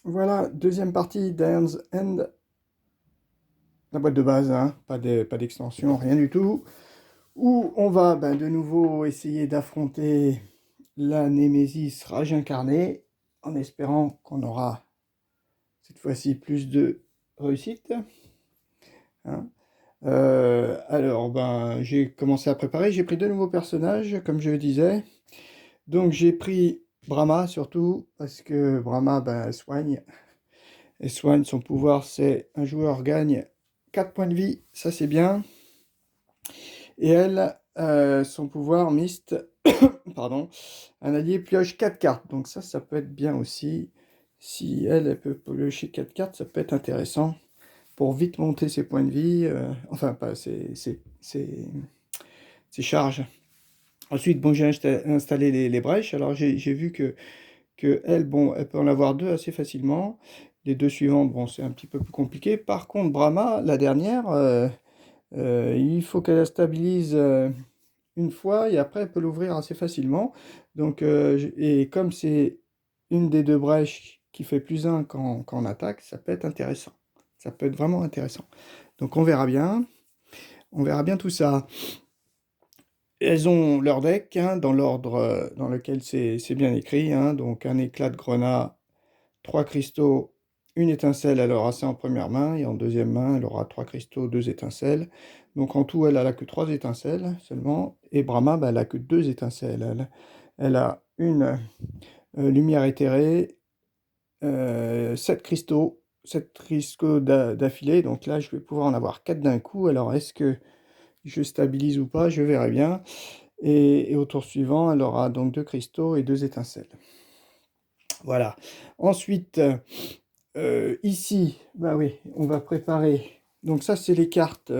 Voilà, deuxième partie d'Iron's End, la boîte de base, hein, pas d'extension, rien du tout, où on va de nouveau essayer d'affronter la Némésis Rage incarnée, en espérant qu'on aura cette fois-ci plus de réussite. Hein. Alors, j'ai commencé à préparer, j'ai pris deux nouveaux personnages, comme je le disais. Donc j'ai pris Brahma surtout, parce que Brahma soigne. Et soigne, son pouvoir, c'est un joueur gagne 4 points de vie, ça c'est bien. Et elle, son pouvoir, Mist, pardon, un allié pioche 4 cartes. Donc ça peut être bien aussi. Si elle peut piocher 4 cartes, ça peut être intéressant pour vite monter ses points de vie. Enfin, pas ses charges. Ensuite, bon, j'ai installé les brèches. Alors j'ai vu que elle, bon, elle peut en avoir deux assez facilement. Les deux suivantes, bon, c'est un petit peu plus compliqué. Par contre, Brahma, la dernière, il faut qu'elle la stabilise une fois et après elle peut l'ouvrir assez facilement. Donc, et comme c'est une des deux brèches qui fait plus un quand on attaque, ça peut être intéressant. Ça peut être vraiment intéressant. Donc on verra bien. On verra bien tout ça. Elles ont leur deck hein, dans l'ordre dans lequel c'est bien écrit. Hein. Donc un éclat de grenat, trois cristaux, une étincelle, elle aura ça en première main, et en deuxième main, elle aura trois cristaux, deux étincelles. Donc en tout, elle a que trois étincelles seulement, et Brahma, elle a que deux étincelles. Elle a une lumière éthérée, sept cristaux d'affilée, donc là, je vais pouvoir en avoir quatre d'un coup. Alors est-ce que je stabilise ou pas? Je verrai bien. Et au tour suivant, elle aura donc deux cristaux et deux étincelles. Voilà. Ensuite, ici, bah oui, on va préparer. Donc ça, c'est les cartes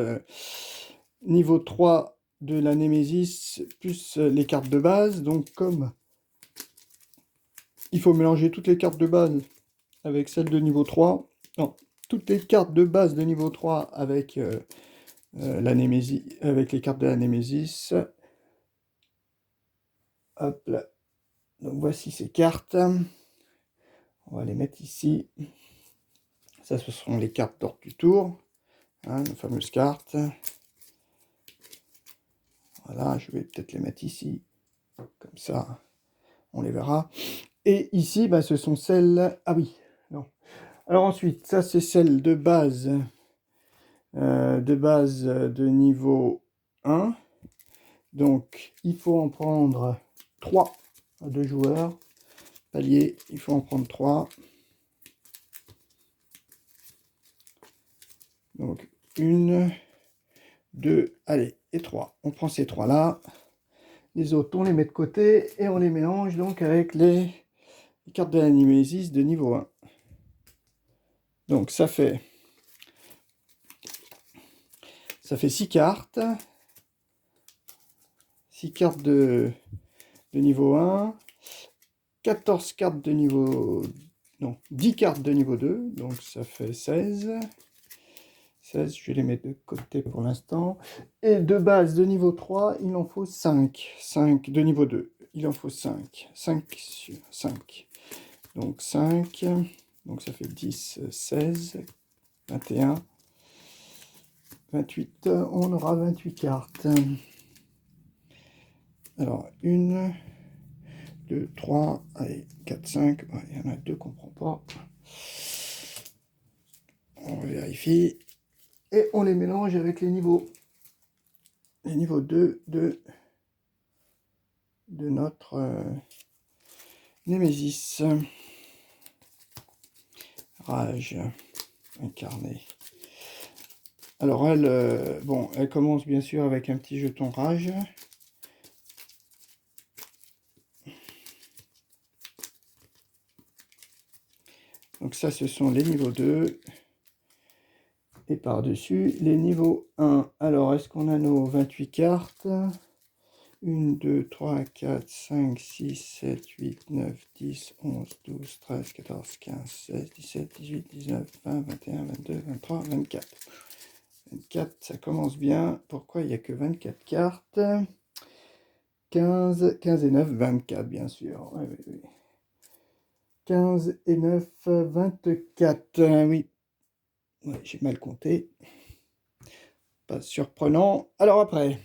niveau 3 de la Némésis, plus les cartes de base. Donc comme il faut mélanger toutes les cartes de base avec celles de niveau 3, non, toutes les cartes de base de niveau 3 avec la Némésis, avec les cartes de la Némésis. Hop là. Donc voici ces cartes. On va les mettre ici. Ça, ce seront les cartes d'ordre du tour. Hein, nos fameuses cartes. Voilà, je vais peut-être les mettre ici. Comme ça, on les verra. Et ici, ce sont celles... Ah oui, non. Alors ensuite, ça c'est celle de niveau 1. Donc, il faut en prendre 3 à 2 joueurs. Palier, il faut en prendre 3. Donc, 1, 2, allez, et 3. On prend ces 3-là. Les autres, on les met de côté et on les mélange donc avec les cartes de la Némésis de niveau 1. Donc, ça fait 6 cartes. 6 cartes de niveau 1. 14 cartes de niveau... Non, 10 cartes de niveau 2. Donc, ça fait 16. 16, je vais les mettre de côté pour l'instant. Et de base de niveau 3, il en faut 5. 5 de niveau 2. Il en faut 5. 5 sur 5. Donc 5. Donc ça fait 10, 16, 21, 28. On aura 28 cartes. Alors, 1, 2, 3, allez, 4, 5. Il y en a deux qu'on ne prend pas. On vérifie. Et on les mélange avec les niveaux. Les niveaux 2 de notre Némésis. Rage incarnée. Alors elle, bon, elle commence bien sûr avec un petit jeton rage. Donc ça, ce sont les niveaux 2. Et par-dessus, les niveaux 1. Alors, est-ce qu'on a nos 28 cartes? 1, 2, 3, 4, 5, 6, 7, 8, 9, 10, 11, 12, 13, 14, 15, 16, 17, 18, 19, 20, 21, 22, 23, 24. 24, ça commence bien. Pourquoi il n'y a que 24 cartes? 15 et 9, 24, bien sûr. Oui, oui, oui. 15 et 9, 24. Oui, ouais, j'ai mal compté. Pas surprenant. Alors après,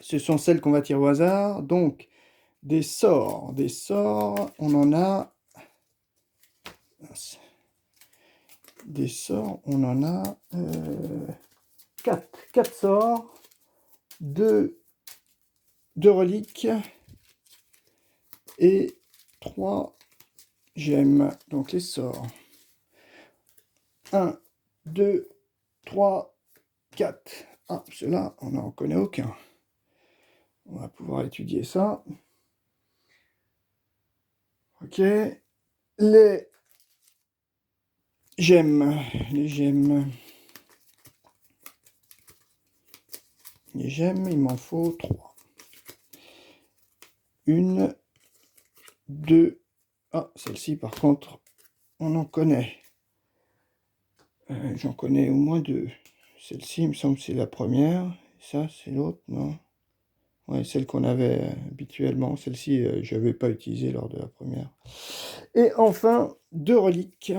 ce sont celles qu'on va tirer au hasard. Donc, des sorts. Des sorts, on en a... Des sorts, on en a 4. 4 sorts. 2 reliques. Et 3 gemmes. Donc les sorts. 1, 2, 3, 4. Ah, ceux-là, on n'en connaît aucun. On va pouvoir étudier ça. Ok. Les gemmes. Les gemmes. Les gemmes, il m'en faut 3. 1, 2. Ah, celle-ci, par contre, on en connaît. J'en connais au moins 2. Celle-ci, il me semble que c'est la première. Ça, c'est l'autre, non? Ouais, celle qu'on avait habituellement. Celle-ci, je n'avais pas utilisée lors de la première. Et enfin, 2 reliques.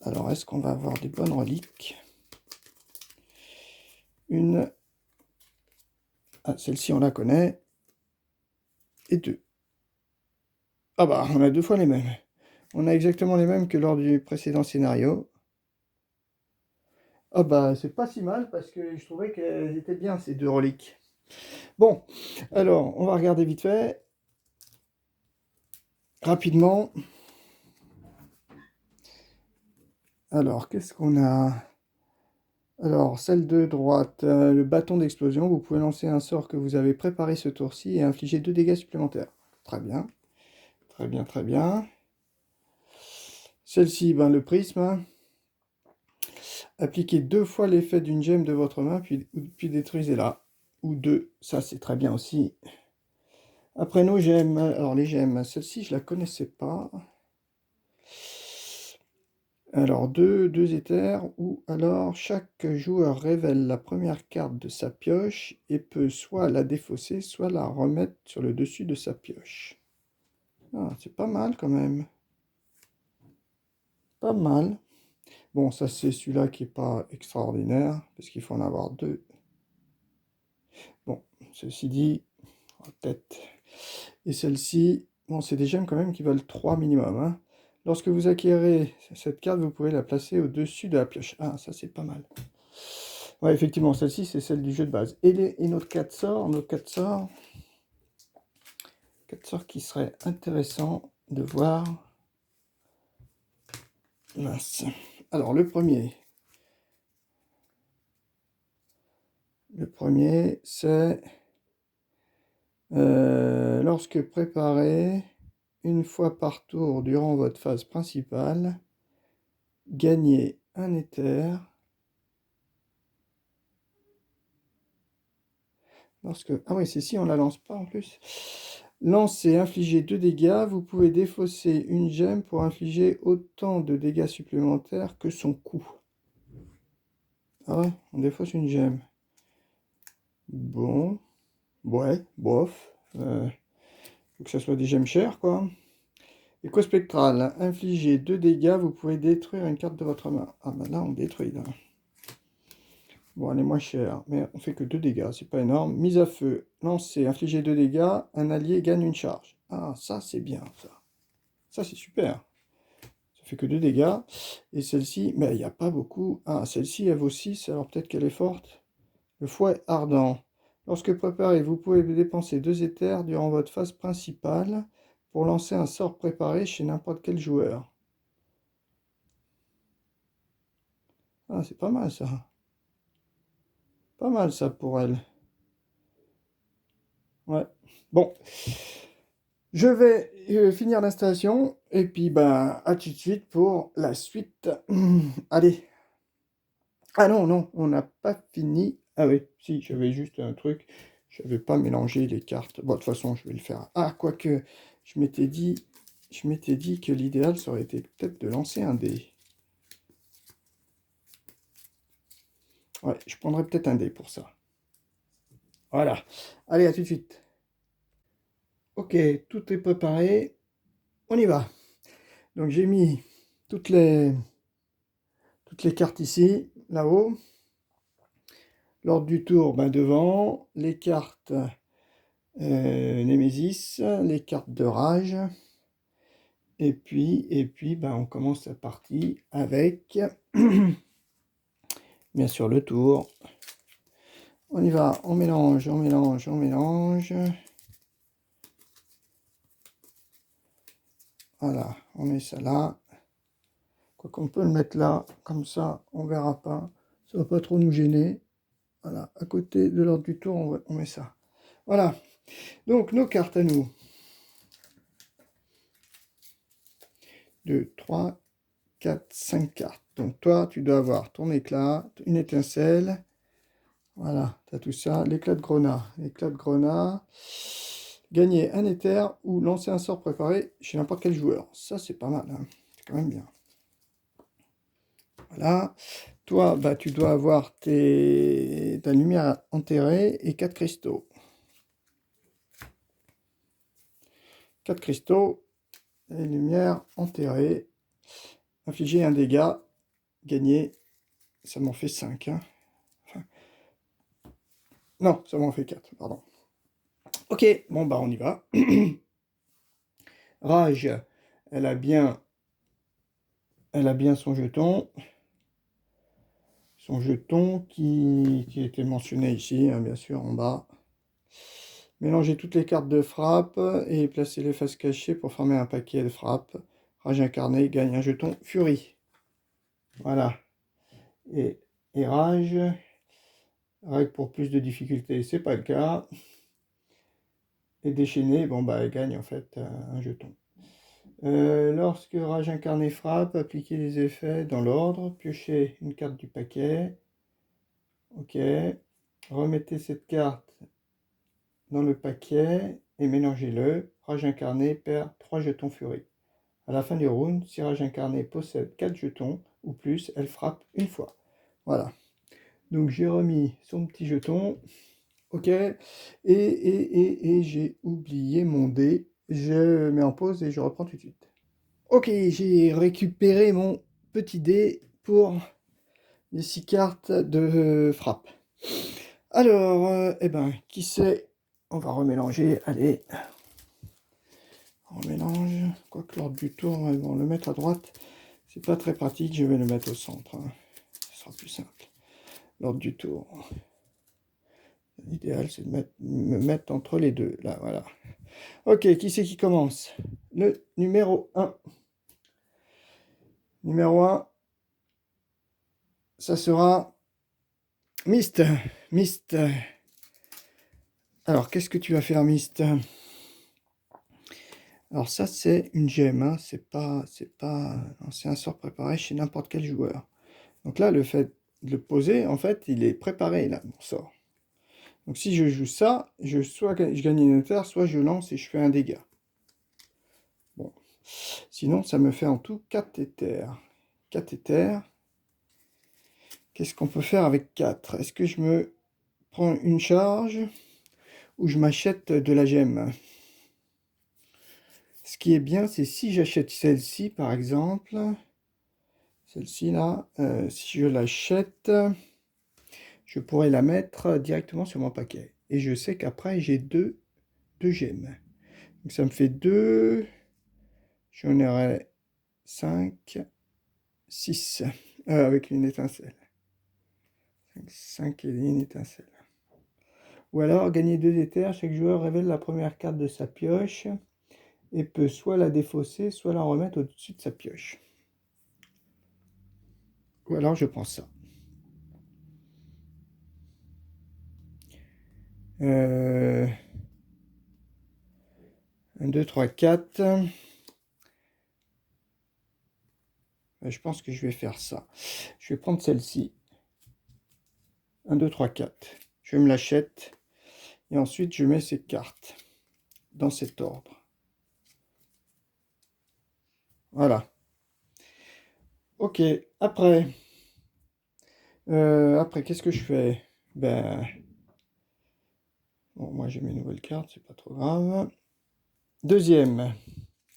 Alors, est-ce qu'on va avoir des bonnes reliques? Une. Ah, celle-ci, on la connaît. Et 2. Ah bah, on a 2 fois les mêmes. On a exactement les mêmes que lors du précédent scénario. Ah bah, c'est pas si mal parce que je trouvais qu'elles étaient bien, ces 2 reliques. Bon, alors, on va regarder vite fait. Rapidement. Alors, qu'est-ce qu'on a? Alors, celle de droite, le bâton d'explosion. Vous pouvez lancer un sort que vous avez préparé ce tour-ci et infliger 2 dégâts supplémentaires. Très bien. Très bien, très bien. Celle-ci, ben, le prisme. Appliquez 2 fois l'effet d'une gemme de votre main, puis détruisez-la. Ou 2, ça c'est très bien aussi. Après nos gemmes, alors les gemmes, celle-ci je la connaissais pas. Alors deux éthers, ou alors chaque joueur révèle la première carte de sa pioche et peut soit la défausser, soit la remettre sur le dessus de sa pioche. Ah, c'est pas mal quand même. Pas mal. Bon, ça c'est celui-là qui est pas extraordinaire, parce qu'il faut en avoir 2. Bon, ceci dit, peut-être. Et celle-ci, bon, c'est des gemmes quand même qui valent 3 minimum, hein. Lorsque vous acquérez cette carte, vous pouvez la placer au-dessus de la pioche. Ah, ça c'est pas mal. Ouais, effectivement, celle-ci, c'est celle du jeu de base. Et nos 4 sorts, 4 sorts qui seraient intéressants de voir. Mince. Alors, le premier, c'est lorsque préparé une fois par tour durant votre phase principale, gagnez un éther. Ah oui, c'est si on la lance pas en plus. Lancer, infliger 2 dégâts. Vous pouvez défausser une gemme pour infliger autant de dégâts supplémentaires que son coût. Ah ouais, on défausse une gemme. Bon. Ouais, bof. Faut que ça soit des gemmes chères, quoi. Écho spectral. Infliger 2 dégâts. Vous pouvez détruire une carte de votre main. Ah bah là, on détruit, là. Bon, elle est moins chère, mais on fait que 2 dégâts, c'est pas énorme. Mise à feu, lancer, infliger 2 dégâts, un allié gagne une charge. Ah, ça c'est bien, ça. Ça c'est super. Ça fait que 2 dégâts. Et celle-ci, mais il n'y a pas beaucoup. Ah, celle-ci, elle vaut 6, alors peut-être qu'elle est forte. Le fouet ardent. Lorsque préparé, vous pouvez dépenser 2 éthers durant votre phase principale pour lancer un sort préparé chez n'importe quel joueur. Ah, c'est pas mal ça. Pas mal ça pour elle. Ouais. Bon. Je vais finir l'installation et puis ben à tout de suite pour la suite. Allez. Ah non, non, on n'a pas fini. Ah oui, si, j'avais juste un truc. Je n'avais pas mélangé les cartes. Bon, de toute façon, je vais le faire. Ah, quoique, je m'étais dit que l'idéal, ça aurait été peut-être de lancer un dé. Ouais, je prendrais peut-être un dé pour ça. Voilà. Allez, à tout de suite. Ok, tout est préparé. on y va. Donc j'ai mis toutes les cartes ici, là-haut. L'ordre du tour, ben devant. Les cartes Némésis, les cartes de rage. Et puis ben, on commence la partie avec, bien sûr, le tour. On y va, on mélange, on mélange, on mélange. Voilà, on met ça là. Quoi qu'on peut le mettre là, comme ça, on verra pas. Ça va pas trop nous gêner. Voilà, à côté de l'ordre du tour, on met ça. Voilà, donc nos cartes à nous. 2, 3, 4, 5 cartes. Donc toi, tu dois avoir ton éclat, une étincelle. Voilà, tu as tout ça. L'éclat de grenat. L'éclat de grenat. Gagner un éther ou lancer un sort préparé chez n'importe quel joueur. Ça, c'est pas mal. Hein. C'est quand même bien. Voilà. Toi, bah, tu dois avoir ta lumière enterrée et 4 cristaux. 4 cristaux et lumière enterrée. Infliger un dégât. Gagner. Ça m'en fait 5. Hein. Enfin, non, ça m'en fait 4, pardon. Ok, bon, bah, on y va. Rage, elle a bien son jeton. Son jeton qui était mentionné ici, hein, bien sûr, en bas. Mélangez toutes les cartes de frappe et placez les faces cachées pour former un paquet de frappe. Rage incarné gagne un jeton Furie. Voilà. Et Rage, règle pour plus de difficultés, c'est pas le cas. Et déchaîné, bon bah elle gagne en fait un jeton. Lorsque Rage incarné frappe, appliquez les effets dans l'ordre, piochez une carte du paquet. Ok. Remettez cette carte dans le paquet et mélangez-le. Rage incarné perd 3 jetons furie. À la fin du round, si Rage incarné possède 4 jetons ou plus, elle frappe une fois. Voilà. Donc j'ai remis son petit jeton. Ok. Et j'ai oublié mon dé. Je mets en pause et je reprends tout de suite. Ok, j'ai récupéré mon petit dé pour les 6 cartes de frappe. Alors, eh ben, qui c'est? On va remélanger, allez. On mélange, quoique l'ordre du tour, on va le mettre à droite. C'est pas très pratique, je vais le mettre au centre. Hein. Ce sera plus simple. L'ordre du tour. L'idéal, c'est de me mettre entre les deux. Là, voilà. Ok, qui c'est qui commence? Le numéro 1. Numéro 1, ça sera Mist. Mist. Alors, qu'est-ce que tu vas faire, Mist? Alors ça, c'est une gemme. Hein. C'est un sort préparé chez n'importe quel joueur. Donc là, le fait de le poser, en fait, il est préparé, là, mon sort. Donc si je joue ça, soit je gagne une éther, soit je lance et je fais un dégât. Bon. Sinon, ça me fait en tout 4 éthers. 4 éthers. Qu'est-ce qu'on peut faire avec 4? Est-ce que je me prends une charge ou je m'achète de la gemme? Ce qui est bien, c'est si j'achète celle-ci, par exemple, celle-ci là, si je l'achète, je pourrais la mettre directement sur mon paquet. Et je sais qu'après, j'ai deux gemmes. Donc ça me fait 2, j'en aurai 5, 6, avec une étincelle. 5 et une étincelle. Ou alors, gagner 2 éthers, chaque joueur révèle la première carte de sa pioche et peut soit la défausser, soit la remettre au-dessus de sa pioche. Ou alors, je prends ça. 1, 2, 3, 4. Je pense que je vais faire ça. Je vais prendre celle-ci. 1, 2, 3, 4. Je me l'achète. Et ensuite, je mets ces cartes dans cet ordre. Voilà. Ok. Après, qu'est-ce que je fais? Ben, bon, moi j'ai mes nouvelles cartes, c'est pas trop grave. Deuxième.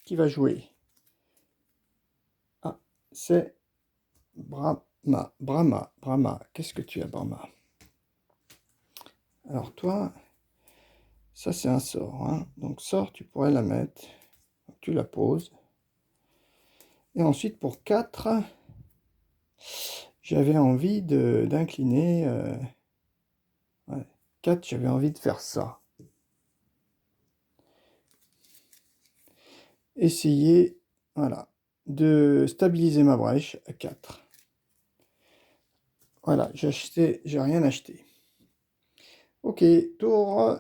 qui va jouer? Ah, c'est Brahma. Brahma. Qu'est-ce que tu as, Brahma? Alors toi, ça c'est un sort, hein. Donc sort, tu pourrais la mettre. Tu la poses. Et ensuite, pour 4, j'avais envie d'incliner. Ouais, 4, j'avais envie de faire ça. Essayer, voilà, de stabiliser ma brèche à 4. Voilà, j'ai rien acheté. Ok, tour,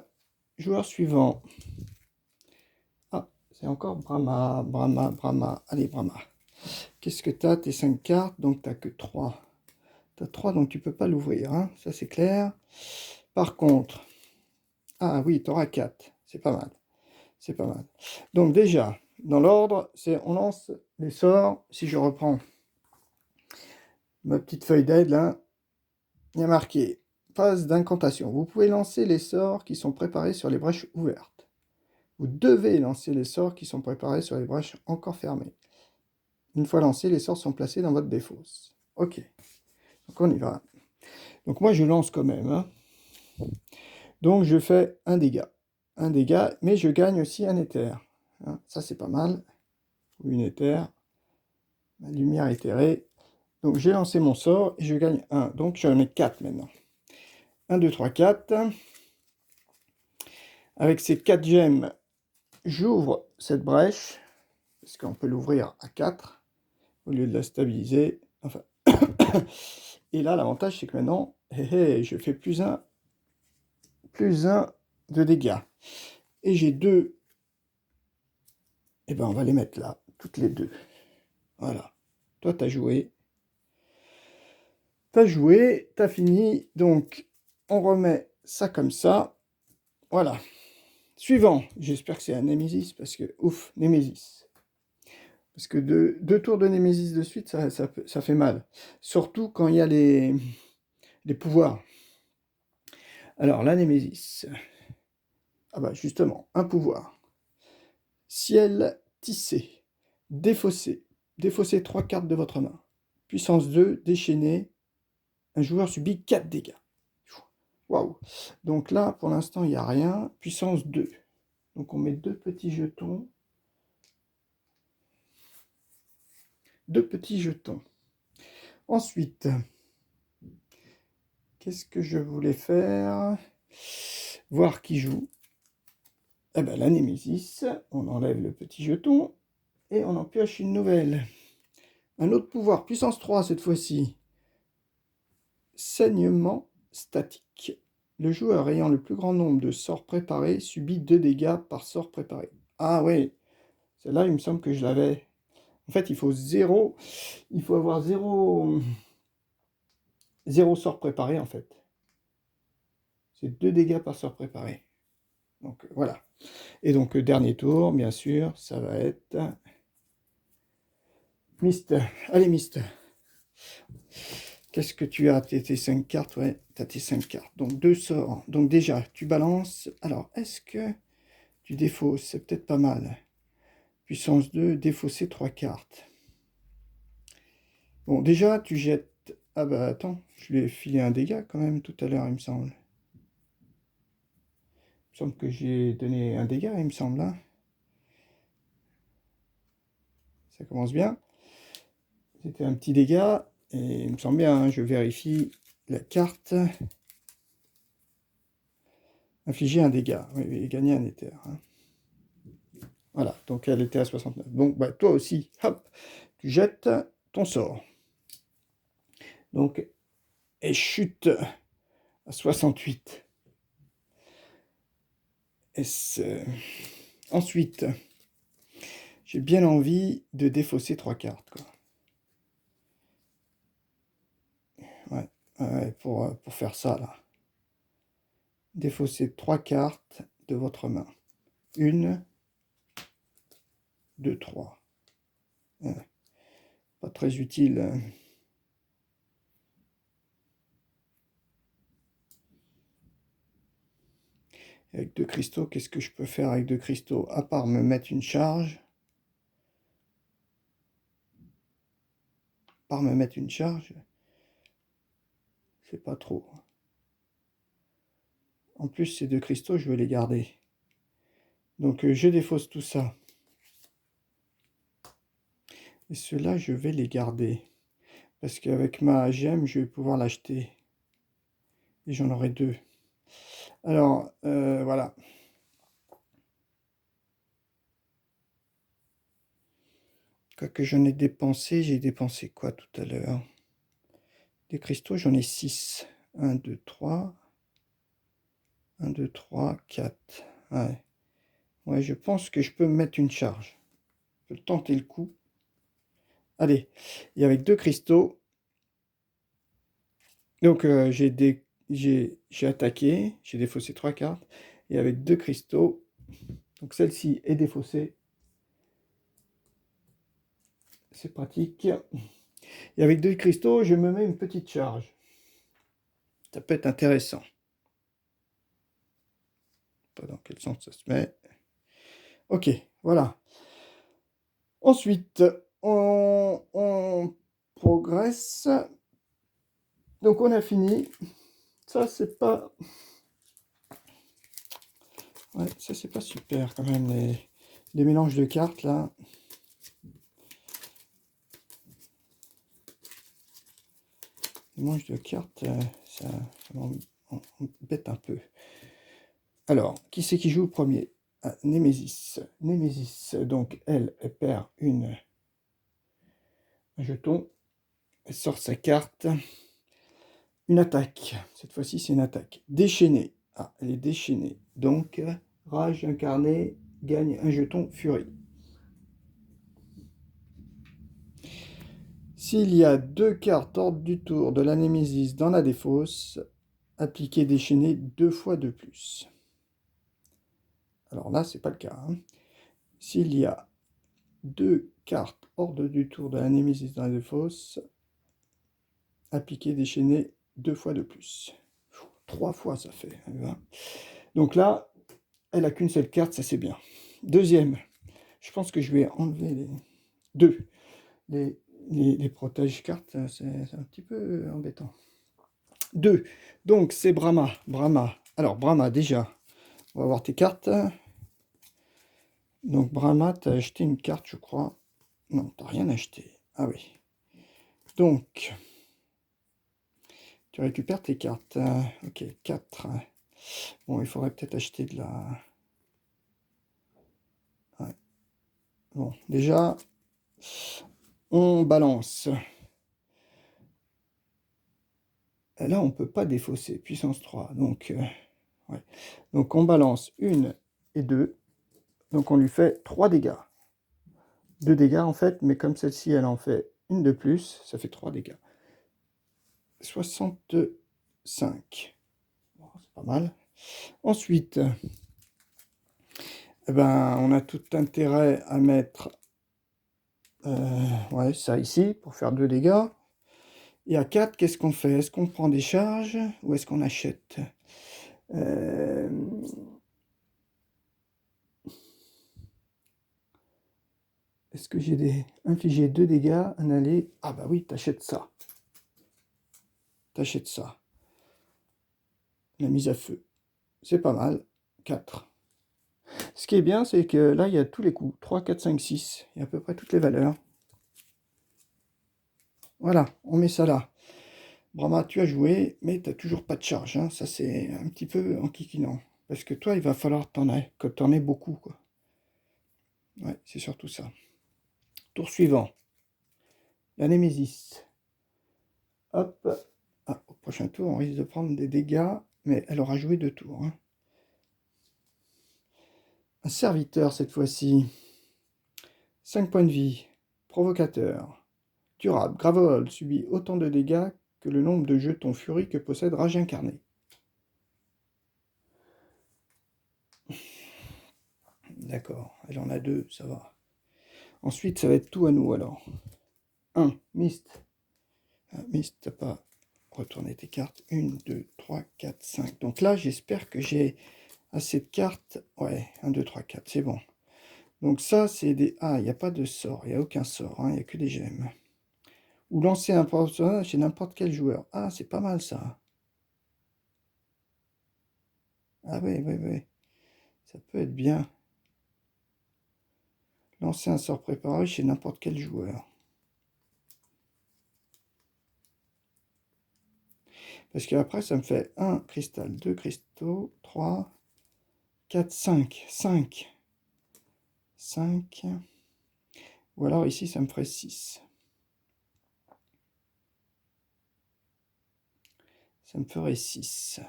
joueur suivant. Ah, c'est encore Brahma. Allez, Brahma. Qu'est-ce que tu as? Tes 5 cartes, donc tu n'as que 3. Tu as 3, donc tu peux pas l'ouvrir, hein, ça c'est clair. Par contre, ah oui, tu auras 4, c'est pas mal. C'est pas mal. Donc déjà, dans l'ordre, c'est on lance les sorts. Si je reprends ma petite feuille d'aide, là, il y a marqué phase d'incantation. Vous pouvez lancer les sorts qui sont préparés sur les brèches ouvertes. Vous devez lancer les sorts qui sont préparés sur les brèches encore fermées. Une fois lancés, les sorts sont placés dans votre défausse. Ok, donc on y va. Donc moi, je lance quand même, hein. Donc je fais un dégât. Un dégât, mais je gagne aussi un éther. Hein, ça, c'est pas mal. Ou une éther. La lumière éthérée. Donc j'ai lancé mon sort et je gagne 1. Donc j'en ai 4 maintenant. 1, 2, 3, 4. Avec ces 4 gemmes, j'ouvre cette brèche. Parce qu'on peut l'ouvrir à 4 au lieu de la stabiliser. Enfin. Et là, l'avantage, c'est que maintenant, je fais plus 1 de dégâts. Et j'ai 2. Et ben on va les mettre là, toutes les 2. Voilà. Toi, tu as joué. Tu as joué, tu as fini. Donc, on remet ça comme ça. Voilà. Suivant. J'espère que c'est un Némésis, parce que, ouf, Némésis. Parce que deux tours de Némésis de suite, ça fait mal. Surtout quand il y a les pouvoirs. Alors, la Némésis. Ah bah, justement, un pouvoir. Ciel tissé. Défaussé. Défaussez 3 cartes de votre main. Puissance 2, déchaîné. Un joueur subit 4 dégâts. Waouh. Donc là, pour l'instant, il n'y a rien. Puissance 2. Donc on met 2 petits jetons. 2 petits jetons. Ensuite, qu'est-ce que je voulais faire? Voir qui joue. Eh bien, la Némésis. On enlève le petit jeton. Et on en pioche une nouvelle. Un autre pouvoir. Puissance 3 cette fois-ci. Saignement statique. Le joueur ayant le plus grand nombre de sorts préparés subit 2 dégâts par sort préparé. Ah oui, celle-là, il me semble que je l'avais. En fait, il faut avoir 0 sort préparé, en fait. C'est 2 dégâts par sort préparé. Donc, voilà. Et donc, dernier tour, bien sûr, ça va être... Mist. Allez, Mist. Qu'est-ce que tu as? Tes 5 cartes? Ouais, tu as tes 5 cartes. Donc, 2 sorts. Donc, déjà, tu balances. Alors, est-ce que tu défausses? C'est peut-être pas mal. Puissance 2, défausser 3 cartes. Bon, déjà, tu jettes... Ah bah, attends, je lui ai filé un dégât quand même tout à l'heure, il me semble. Il me semble que j'ai donné un dégât, il me semble, hein. Ça commence bien. C'était un petit dégât, et il me semble bien, hein, je vérifie la carte. Infliger un dégât, oui, et gagner un éther. Hein. Voilà, donc elle était à 69. Donc, bah, toi aussi, hop, tu jettes ton sort. Donc, elle chute à 68. Ensuite, j'ai bien envie de défausser 3 cartes, quoi. Ouais, pour faire ça, là. Défausser 3 cartes de votre main. 1, 2, 3. Pas très utile. Avec 2 cristaux, qu'est-ce que je peux faire avec 2 cristaux? À part me mettre une charge. part me mettre une charge, c'est pas trop. En plus, ces 2 cristaux, je veux les garder. Donc, je défausse tout ça. Et ceux-là, je vais les garder. Parce qu'avec ma gemme, je vais pouvoir l'acheter. Et j'en aurai 2. Alors, voilà. Quoique j'en ai dépensé, j'ai dépensé quoi tout à l'heure? Des cristaux, j'en ai 6. 1, 2, 3. 1, 2, 3, 4. Ouais. Ouais, je pense que je peux me mettre une charge. Je peux tenter le coup. Allez. Et avec 2 cristaux. Donc, j'ai attaqué. J'ai défaussé 3 cartes. Et avec 2 cristaux. Donc, celle-ci est défaussée. C'est pratique. Et avec 2 cristaux, je me mets une petite charge. Ça peut être intéressant. Pas dans quel sens ça se met. Ok, voilà. Ensuite, on progresse. Donc on a fini. Ça c'est pas... Ouais, ça c'est pas super quand même, les mélanges de cartes là. Les mélanges de cartes, ça m'embête un peu. Alors, qui c'est qui joue le premier? Ah, Némésis. Némésis, donc elle perd un jeton. Elle sort sa carte. Une attaque. Cette fois-ci, c'est une attaque. Déchaînée. Ah, elle est déchaînée. Donc, rage incarnée gagne un jeton furie. S'il y a 2 cartes hors du tour de la Némésis dans la défausse, appliquez déchaîné 2 fois de plus. Alors là, c'est pas le cas. Hein. S'il y a 2 cartes hors du tour de la Némésis dans la défausse, appliquez déchaîné 2 fois de plus. 3 fois ça fait. Hein. Donc là, elle a qu'une seule carte, ça c'est bien. Deuxième, je pense que je vais enlever les 2. Les protège cartes, c'est un petit peu embêtant. 2. Donc c'est Brahma. Brahma. Alors Brahma, déjà, on va voir tes cartes. Donc Brahma, tu as acheté une carte, je crois. Non, tu n'as rien acheté. Ah oui. Donc, tu récupères tes cartes. Ok, 4. Bon, il faudrait peut-être acheter de la... Ouais. Bon, déjà, on balance. Et là, on ne peut pas défausser. Puissance 3. Donc, ouais. Donc, on balance 1 et 2. Donc, on lui fait 3 dégâts. 2 dégâts, en fait. Mais comme celle-ci, elle en fait une de plus, ça fait 3 dégâts. 65. Bon, c'est pas mal. Ensuite, eh ben, on a tout intérêt à mettre ouais, ça ici pour faire 2 dégâts. Et à 4, qu'est-ce qu'on fait? Est-ce qu'on prend des charges ou est-ce qu'on achète? Est-ce que j'ai infligé 2 dégâts, un aller? Ah bah oui, t'achètes ça. T'achètes ça. La mise à feu. C'est pas mal. 4. Ce qui est bien, c'est que là, il y a tous les coups. 3, 4, 5, 6. Il y a à peu près toutes les valeurs. Voilà, on met ça là. Brahma, tu as joué, mais tu n'as toujours pas de charge. Hein. Ça, c'est un petit peu enquiquinant. Parce que toi, il va falloir que tu en aies beaucoup. Quoi. Ouais, c'est surtout ça. Tour suivant. La Némésis. Hop. Ah, au prochain tour, on risque de prendre des dégâts, mais elle aura joué 2 tours. Hein. Un serviteur, cette fois-ci. 5 points de vie. Provocateur. Durable. Gravol subit autant de dégâts que le nombre de jetons furie que possède Rage incarné. D'accord, elle en a 2, ça va. Ensuite, ça va être tout à nous alors. 1, Mist. Mist, t'as pas retourné tes cartes. 1, 2, 3, 4, 5. Donc là, j'espère que j'ai assez de cartes. Ouais, 1, 2, 3, 4, c'est bon. Donc ça, c'est des... Ah, il n'y a pas de sort, il n'y a aucun sort, hein, il n'y a que des gemmes. Ou lancer un personnage chez n'importe quel joueur. Ah, c'est pas mal ça. Ah oui, oui, oui. Ça peut être bien. Lancer un sort préparé chez n'importe quel joueur. Parce qu'après, ça me fait 1 cristal, 2 cristaux, 3, 4, 5. 5. 5. Ou alors ici, ça me ferait 6. Ça me ferait 6.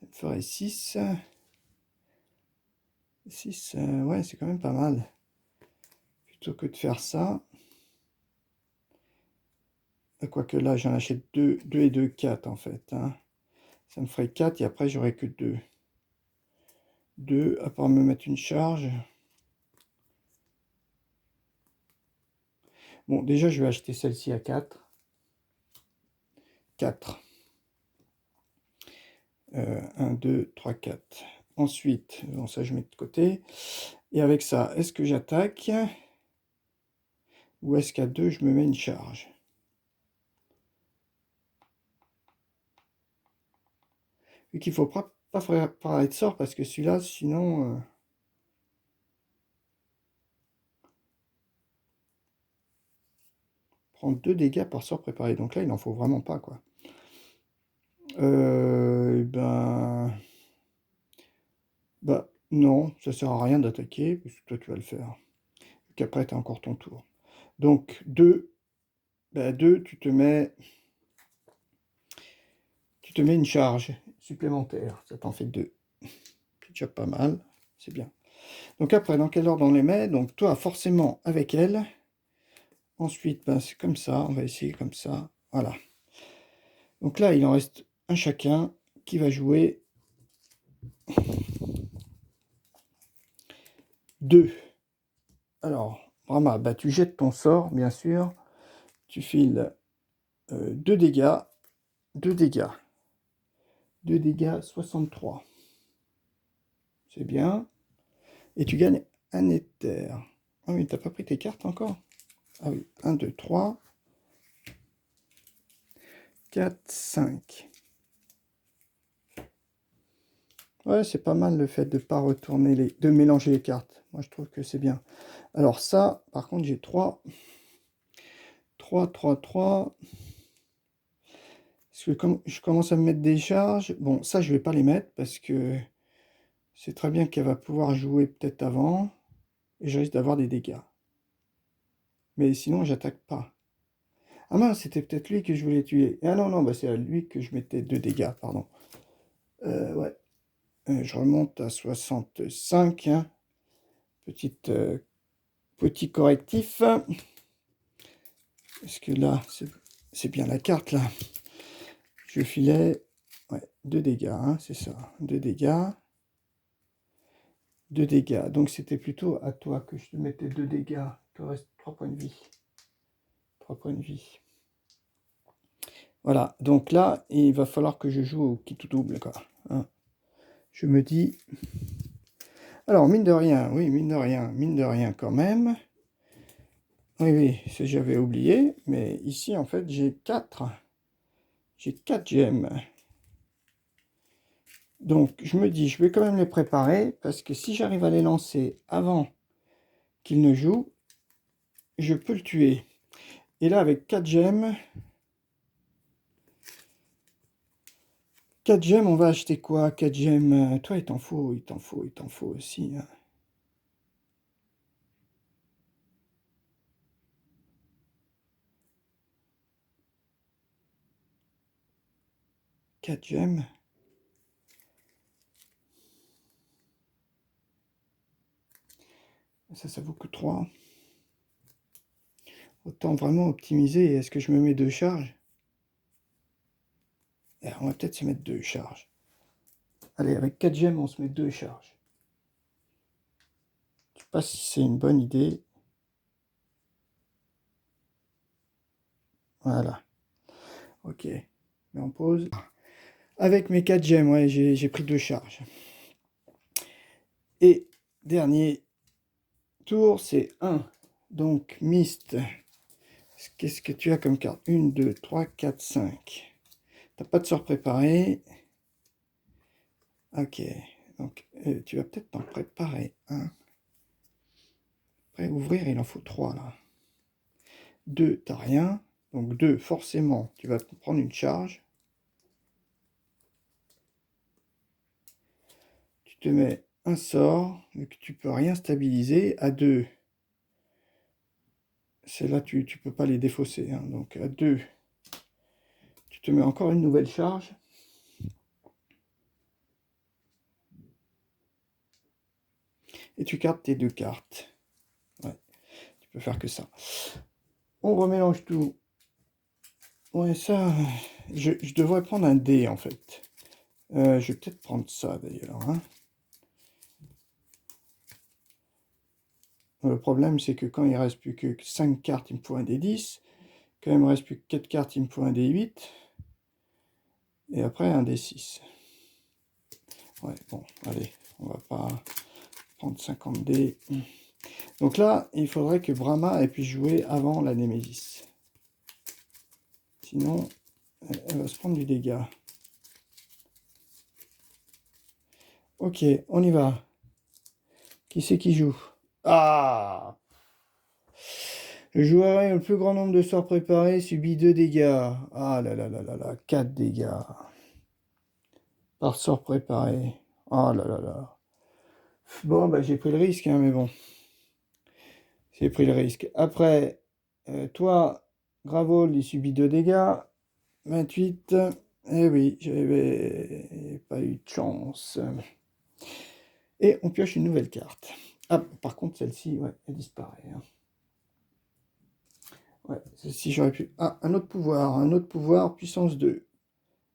Ça me ferait 6. 6, ouais, c'est quand même pas mal. Plutôt que de faire ça. Quoique là, j'en achète 2, 2 et 2, 4 en fait. Hein. Ça me ferait 4 et après, j'aurais que 2. 2, à part me mettre une charge. Bon, déjà, je vais acheter celle-ci à 4. 4. 1, 2, 3, 4. Ensuite, bon, ça, je mets de côté. Et avec ça, est-ce que j'attaque? Ou est-ce qu'à 2, je me mets une charge? Vu qu'il ne faut pas faire parler de sort, parce que celui-là, sinon... prendre 2 dégâts par sort préparé. Donc là, il n'en faut vraiment pas, quoi. Bah, non, ça sert à rien d'attaquer, parce que toi, tu vas le faire. Qu'après, tu as encore ton tour. Donc, 2, bah, 2, tu te mets une charge supplémentaire. Ça t'en fait 2. C'est déjà pas mal, c'est bien. Donc après, dans quel ordre on les met? Donc toi, forcément, avec elle. Ensuite, ben, c'est comme ça, on va essayer comme ça. Voilà. Donc là, il en reste un chacun qui va jouer 2. Alors, Brahma, bah, tu jettes ton sort, bien sûr. Tu files 2 dégâts. 2 dégâts. 2 dégâts, 63. C'est bien. Et tu gagnes un éther. Ah oui, t'as pas pris tes cartes encore? Ah oui, 1, 2, 3, 4, 5. Ouais, c'est pas mal le fait de pas retourner de mélanger les cartes. Moi, je trouve que c'est bien. Alors ça, par contre, j'ai 3. 3, 3, 3. Parce que comme je commence à me mettre des charges, bon, ça, je vais pas les mettre parce que c'est très bien qu'elle va pouvoir jouer peut-être avant. Et je risque d'avoir des dégâts. Mais sinon, j'attaque pas. Ah mince, c'était peut-être lui que je voulais tuer. Ah non, non, bah c'est à lui que je mettais 2 dégâts, pardon. Ouais. Je remonte à 65. Hein. Petit correctif. Parce que là, c'est bien la carte, là. Je filais 2 dégâts, hein, c'est ça. 2 dégâts. 2 dégâts. Donc, c'était plutôt à toi que je te mettais 2 dégâts. Il te reste 3 points de vie. 3 points de vie. Voilà. Donc là, il va falloir que je joue au qui tout double, quoi. Hein. Je me dis... Alors, mine de rien, oui, mine de rien quand même. Oui, oui, j'avais oublié. Mais ici, en fait, j'ai 4. J'ai 4 gemmes. Donc, je me dis, je vais quand même les préparer, parce que si j'arrive à les lancer avant qu'il ne joue, je peux le tuer. Et là, avec 4 gemmes, 4 gemmes, on va acheter quoi? 4 gemmes, toi, il t'en faut aussi. Hein. Quatre gemmes. Ça vaut que 3. Autant vraiment optimiser. Est-ce que je me mets 2 charges? On va peut-être se mettre 2 charges. Allez, avec 4 gemmes, on se met 2 charges. Je ne sais pas si c'est une bonne idée. Voilà. Ok. Mais on pause. Avec mes 4 gemmes, ouais, j'ai pris 2 charges. Et dernier tour, c'est 1, Donc, Mist, qu'est-ce que tu as comme carte? 1, 2, 3, 4, 5. T'as pas de sort préparé. Ok. Donc, tu vas peut-être t'en préparer un. Après, ouvrir, il en faut 3, là. 2, t'as rien. Donc, 2, forcément, tu vas te prendre une charge. Tu te mets un sort, mais que tu peux rien stabiliser. À 2, c'est là tu peux pas les défausser. Hein. Donc, à 2, tu te mets encore une nouvelle charge. Et tu cartes tes 2 cartes. Ouais, tu peux faire que ça. On remélange tout. Ouais, ça, je devrais prendre un dé, en fait. Je vais peut-être prendre ça, d'ailleurs. Hein. Le problème, c'est que quand il ne reste plus que 5 cartes, il me faut un dé 10. Quand il me reste plus que 4 cartes, il me faut un dé 8. Et après, un dé 6. Ouais, bon, allez, on va pas prendre 50 dés. Donc là, il faudrait que Brahma ait pu jouer avant la Némésis. Sinon, elle va se prendre du dégât. Ok, on y va. Qui c'est qui joue? Ah! Le joueur ayant le plus grand nombre de sorts préparés subit 2 dégâts. Ah là là là là là, 4 dégâts. Par sort préparé. Ah là là là. Bon, bah j'ai pris le risque, hein, mais bon. J'ai pris le risque. Après, toi, Gravol, il subit 2 dégâts. 28. Eh oui, j'avais pas eu de chance. Et on pioche une nouvelle carte. Ah, par contre, celle-ci, ouais, elle disparaît. Hein. Ouais, celle-ci, j'aurais pu... Ah, un autre pouvoir, puissance 2.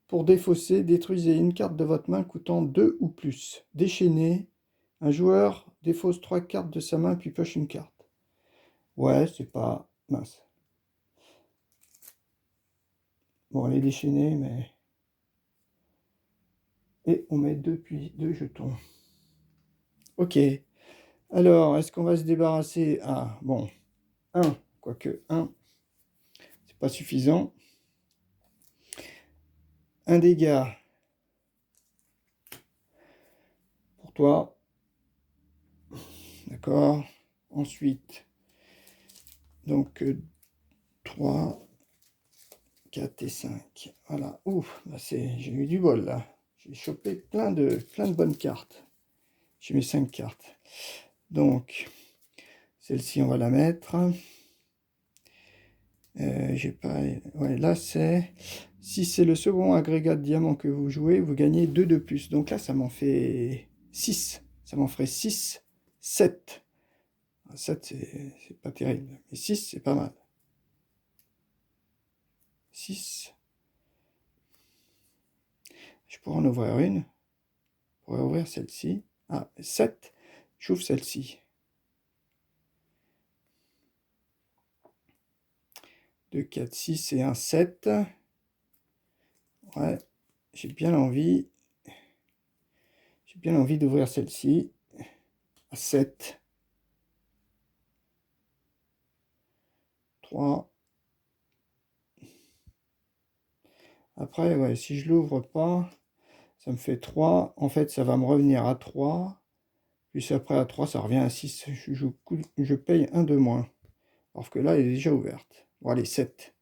Pour défausser, détruisez une carte de votre main coûtant 2 ou plus. Déchaîner, un joueur défausse 3 cartes de sa main puis pioche une carte. Ouais, c'est pas mince. Bon, elle est déchaînée, mais... Et on met 2 jetons. Ok. Alors, est-ce qu'on va se débarrasser? Ah, bon. 1, quoique 1, c'est pas suffisant. Un dégât pour toi. D'accord. Ensuite, donc 3, 4 et 5. Voilà. Ouf, là j'ai eu du bol là. J'ai chopé plein de bonnes cartes. J'ai mis 5 cartes. Donc, celle-ci, on va la mettre. J'ai pas... Ouais, là, c'est... Si c'est le second agrégat de diamant que vous jouez, vous gagnez 2 de plus. Donc là, ça m'en fait 6. Ça m'en ferait 6, 7. 7, c'est pas terrible. Mais 6, c'est pas mal. 6. Je pourrais en ouvrir une. Je pourrais ouvrir celle-ci. Ah, 7. J'ouvre celle-ci. 2, 4, 6 et un 7. Ouais, j'ai bien envie. J'ai bien envie d'ouvrir celle-ci. À 7. 3. Après, ouais, si je l'ouvre pas, ça me fait 3. En fait, ça va me revenir à 3. Puis après, à 3, ça revient à 6. Je paye un de moins. Alors que là, elle est déjà ouverte. Bon, allez, 7.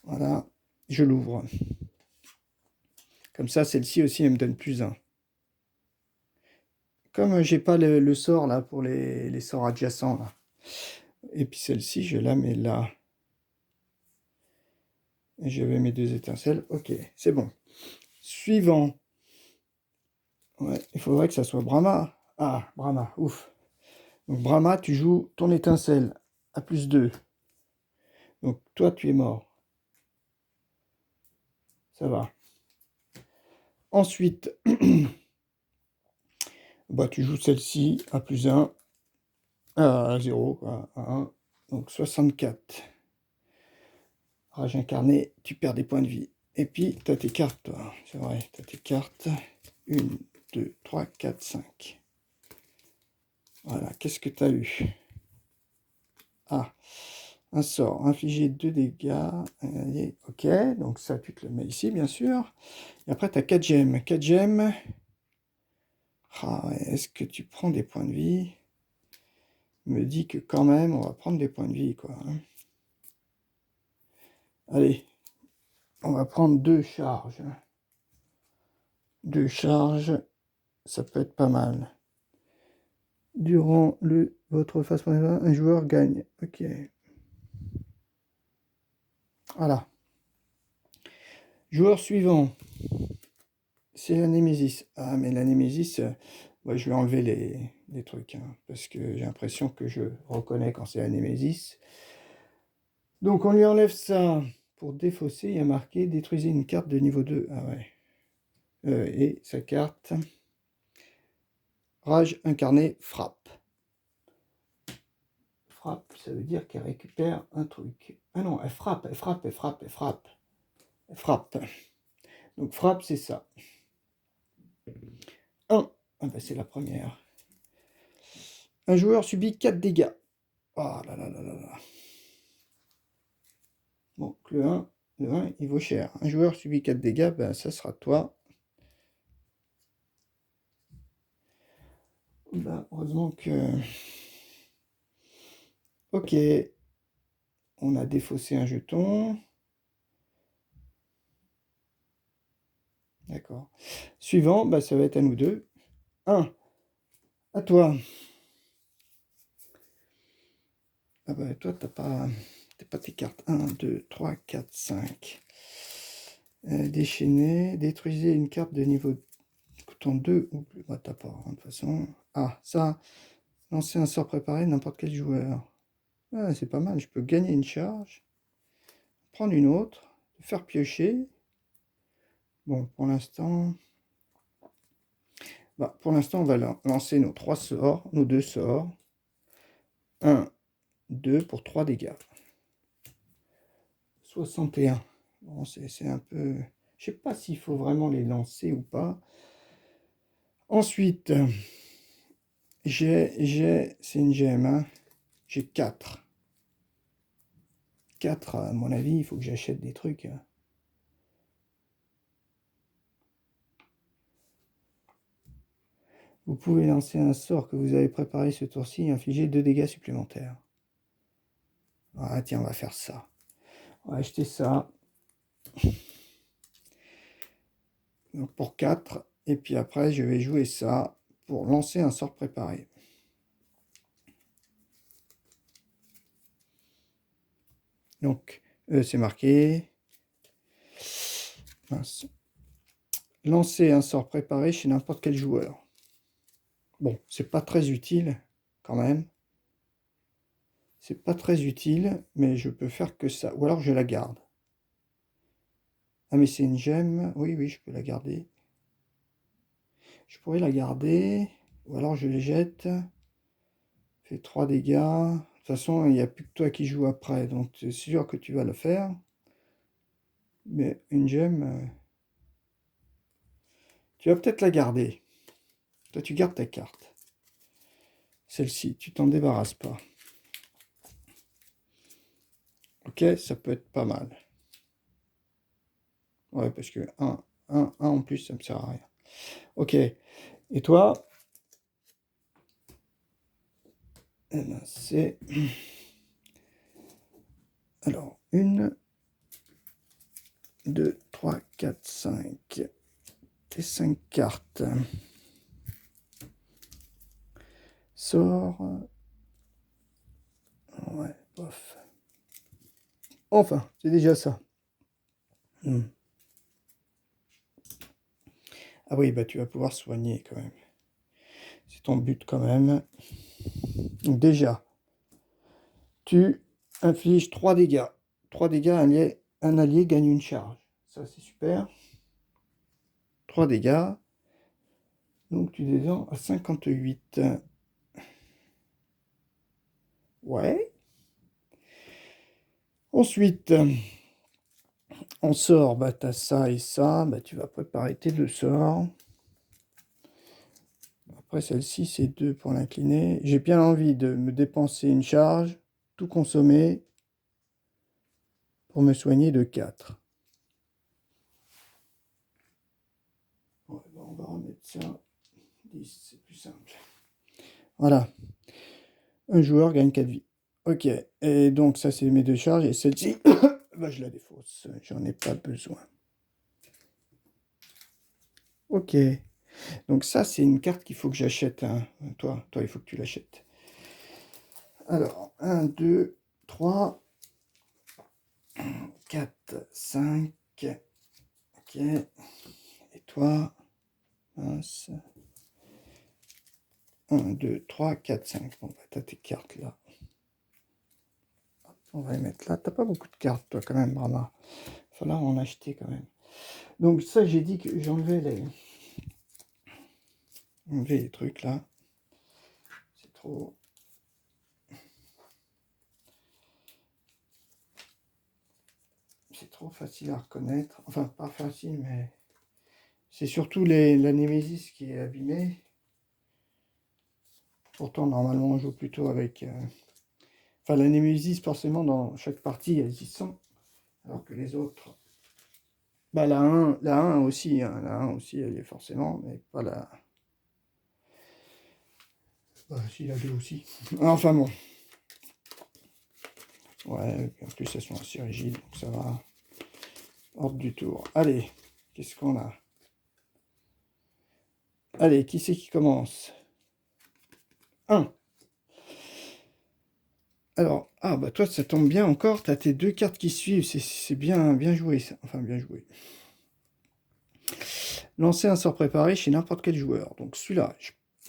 Voilà, je l'ouvre. Comme ça, celle-ci aussi, elle me donne plus 1. Comme j'ai pas le sort là pour les sorts adjacents là. Et puis celle-ci, je la mets là. Et j'avais mes 2 étincelles. Ok, c'est bon. Suivant. Ouais, il faudrait que ça soit Brahma. Ah, Brahma, ouf. Donc Brahma, tu joues ton étincelle à plus 2. Donc toi, tu es mort. Ça va. Ensuite, bah, tu joues celle-ci à plus 1. À 0, quoi. À 1. Donc 64. Rage incarné, tu perds des points de vie. Et puis, tu as tes cartes, toi. C'est vrai, tu as tes cartes. 1, 2, 3, 4, 5. Voilà, qu'est-ce que tu as eu? Ah, un sort, infliger 2 dégâts. Allez, ok, donc ça, tu te le mets ici, bien sûr. Et après, tu as 4 gemmes. 4 gemmes. Ah, ouais, est-ce que tu prends des points de vie? Me dit que quand même, on va prendre des points de vie, quoi. Hein. Allez, on va prendre 2 charges. 2 charges, ça peut être pas mal. Durant votre phase principale, un joueur gagne. Ok. Voilà. Joueur suivant. C'est la Némésis. Ah, mais la Némésis, ouais, je vais enlever les trucs, hein, parce que j'ai l'impression que je reconnais quand c'est la Némésis. Donc, on lui enlève ça. Pour défausser, il y a marqué « Détruisez une carte de niveau 2 ». Ah ouais. Et sa carte... Rage incarnée, frappe. Frappe, ça veut dire qu'elle récupère un truc. Ah non, elle frappe, elle frappe, elle frappe, elle frappe. Elle frappe. Donc frappe, c'est ça. 1. Ah ben, c'est la première. Un joueur subit 4 dégâts. Oh là là là là là. Bon, le 1, il vaut cher. Un joueur subit 4 dégâts, ben ça sera toi. Ben, heureusement que... Ok. On a défaussé un jeton. D'accord. Suivant, ben, ça va être à nous deux. 1. À toi. Ah bah toi, t'as pas tes cartes. 1, 2, 3, 4, 5. Déchaîner. Détruisez une carte de niveau coûtant 2 ou plus. Bah t'as pas, hein, de toute façon. Ah, ça. Lancer un sort préparé n'importe quel joueur. Ah, c'est pas mal. Je peux gagner une charge. Prendre une autre. Faire piocher. Bon, pour l'instant... Bah, pour l'instant, on va lancer nos 3 sorts. Nos 2 sorts. 1, 2 pour 3 dégâts. 61. Bon, c'est un peu... Je sais pas s'il faut vraiment les lancer ou pas. Ensuite, c'est une gemme, hein. J'ai 4. 4, à mon avis, il faut que j'achète des trucs. Vous pouvez lancer un sort que vous avez préparé ce tour-ci et infliger 2 dégâts supplémentaires. Ah tiens, on va faire ça. On va acheter ça. Donc pour 4. Et puis après, je vais jouer ça pour lancer un sort préparé. Donc, c'est marqué. Mince. Lancer un sort préparé chez n'importe quel joueur. Bon, c'est pas très utile, quand même. C'est pas très utile, mais je peux faire que ça. Ou alors je la garde. Ah, mais c'est une gemme. Oui, oui, je peux la garder. Je pourrais la garder. Ou alors je les jette. Fait 3 dégâts. De toute façon, il n'y a plus que toi qui joues après. Donc c'est sûr que tu vas le faire. Mais une gemme... Tu vas peut-être la garder. Toi, tu gardes ta carte. Celle-ci, tu t'en débarrasses pas. Ok, ça peut être pas mal. Ouais, parce que 1 en plus, ça me sert à rien. Ok. Et toi, eh ben, c'est... Alors, 1, 2, 3, 4, 5. Et 5 cartes. Sort. Ouais, bof. Enfin, c'est déjà ça. Ah oui, bah tu vas pouvoir soigner quand même. C'est ton but quand même. Donc déjà, tu infliges 3 dégâts. 3 dégâts, un allié gagne une charge. Ça, c'est super. 3 dégâts. Donc tu descends à 58. Ouais. Ensuite, on sort, bah tu as ça et ça. Bah, tu vas préparer tes 2 sorts. Après, celle-ci, c'est 2 pour l'incliner. J'ai bien envie de me dépenser une charge, tout consommer, pour me soigner de 4. Ouais, ben, on va remettre ça. 10, c'est plus simple. Voilà. Un joueur gagne 4 vies. Ok. Et donc, ça, c'est mes 2 charges. Et celle-ci, bah, je la défausse. J'en ai pas besoin. Ok. Donc, ça, c'est une carte qu'il faut que j'achète. Hein. Toi, il faut que tu l'achètes. Alors, 1, 2, 3, 4, 5. Ok. Et toi, mince. 1, 2, 3, 4, 5. Bon, bah, t'as tes cartes là. On va les mettre là. T'as pas beaucoup de cartes, toi, quand même, Brahma. Il va falloir en acheter quand même. Donc, ça, j'ai dit que j'enlevais les trucs là. C'est trop. C'est trop facile à reconnaître. Enfin, pas facile, mais c'est surtout la Némésis qui est abîmée. Pourtant, normalement, on joue plutôt avec... Enfin, la Némésis, forcément, dans chaque partie, elles y sont. Alors que les autres... Bah, la 1 aussi, hein. La 1 aussi, elle y est forcément, mais pas la... Bah, si, la 2 aussi. Enfin, bon. Ouais, en plus, elles sont assez rigides, donc ça va. Ordre du tour. Allez, qu'est-ce qu'on a? Allez, qui c'est qui commence? 1. Alors, ah bah toi, ça tombe bien encore, tu as tes 2 cartes qui suivent, c'est bien joué ça. Enfin, bien joué. Lancer un sort préparé chez n'importe quel joueur. Donc celui-là,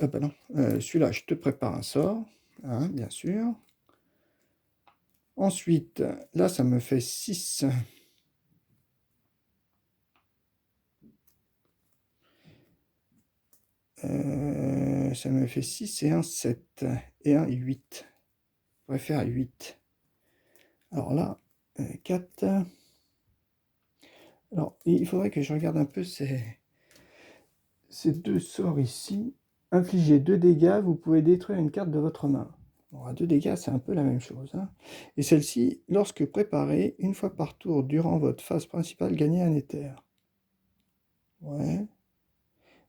ah bah non, celui-là, je te prépare un sort, hein, bien sûr. Ensuite, là, ça me fait 6. Ça me fait 6 et un 7. Et un 8. Je pourrais faire 8. Alors là, 4. Alors, il faudrait que je regarde un peu ces 2 sorts ici. Infligez 2 dégâts, vous pouvez détruire une carte de votre main. Bon, à 2 dégâts, c'est un peu la même chose. Hein. Et celle-ci, lorsque préparée, une fois par tour durant votre phase principale, gagnez un éther. Ouais.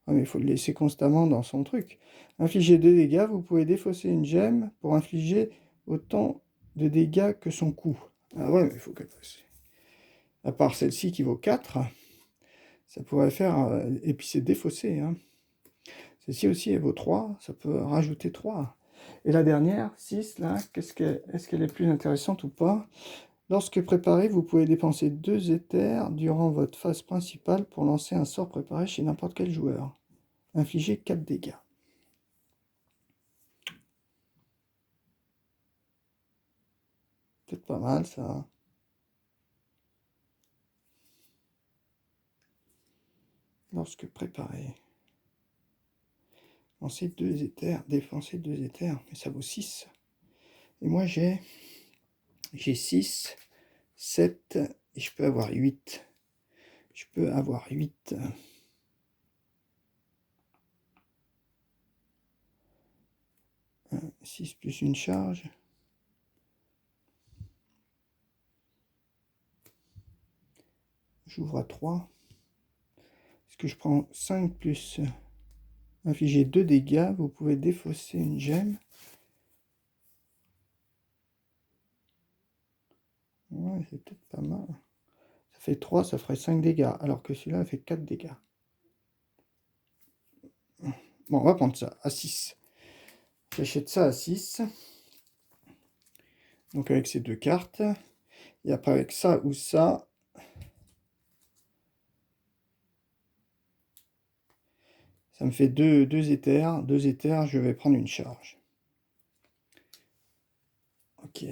Ah, mais il faut le laisser constamment dans son truc. Infligez 2 dégâts, vous pouvez défausser une gemme pour infliger autant de dégâts que son coût. Ah ouais, mais il faut que... À part celle-ci qui vaut 4, ça pourrait faire... et puis c'est défaussé, hein. Celle-ci aussi, elle vaut 3, ça peut rajouter 3. Et la dernière, 6, là, est-ce qu'elle est plus intéressante ou pas? Lorsque préparé, vous pouvez dépenser 2 éthers durant votre phase principale pour lancer un sort préparé chez n'importe quel joueur. Infliger 4 dégâts. Peut-être pas mal, ça. Lorsque préparé. Lancer 2 éthers, dépenser 2 éthers, mais ça vaut 6. Et moi, j'ai 6, 7, et je peux avoir 8. Je peux avoir 8. 6 plus une charge. J'ouvre à 3. Est-ce que je prends 5 plus infliger 2 dégâts? Vous pouvez défausser une gemme. Ouais, c'est peut-être pas mal. Ça fait 3, ça ferait 5 dégâts. Alors que celui-là fait 4 dégâts. Bon, on va prendre ça à 6. J'achète ça à 6. Donc avec ces 2 cartes. Et après avec ça ou ça. Ça me fait 2 éthers. 2 éthers, je vais prendre une charge. Ok.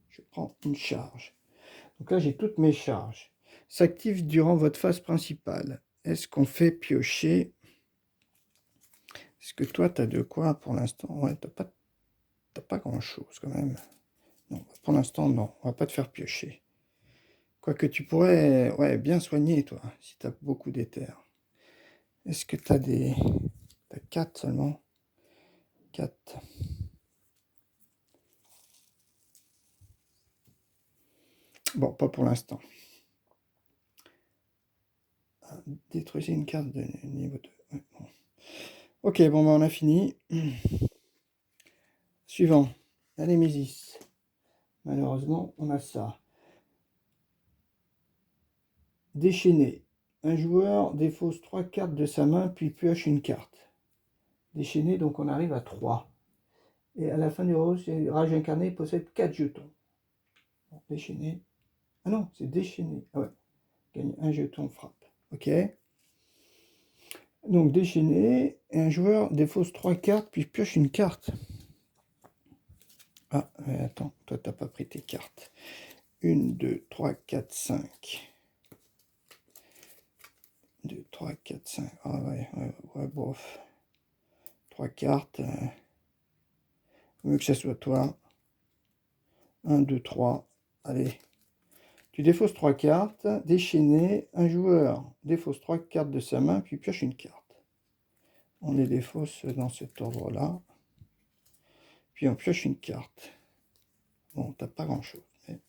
Je prends une charge. Donc là, j'ai toutes mes charges. S'active durant votre phase principale. Est-ce qu'on fait piocher? Est-ce que toi, tu as de quoi pour l'instant? Ouais, t'as pas grand-chose quand même. Non, pour l'instant, non. On va pas te faire piocher. Quoique tu pourrais bien soigner, toi, si tu as beaucoup d'éther. Est-ce que tu as des... T'as 4 seulement? 4. Bon, pas pour l'instant. Détruisez une carte de niveau 2. Ouais, bon. Ok, bon, ben, on a fini. Suivant, la Némésis. Malheureusement, on a ça. Déchaîner. Un joueur défausse 3 cartes de sa main, puis pioche une carte. Déchaîner, donc on arrive à 3. Et à la fin du Rage Incarné possède 4 jetons. Bon, déchaîner. Ah non, c'est déchaîner. Ah ouais. Gagne un jeton frappe. Ok. Donc déchaîner, un joueur défausse 3 cartes, puis pioche une carte. Ah, mais attends, toi t'as pas pris tes cartes. 1, 2, 3, 4, 5. 2, 3, 4, 5. Ah ouais, bof. 3 cartes. Mieux que ça soit toi. 1, 2, 3. Allez. Tu défausses 3 cartes. Déchaîner, un joueur défausse 3 cartes de sa main, puis pioche une carte. On les défausse dans cet ordre-là. Puis on pioche une carte. Bon, t'as pas grand-chose. Mais...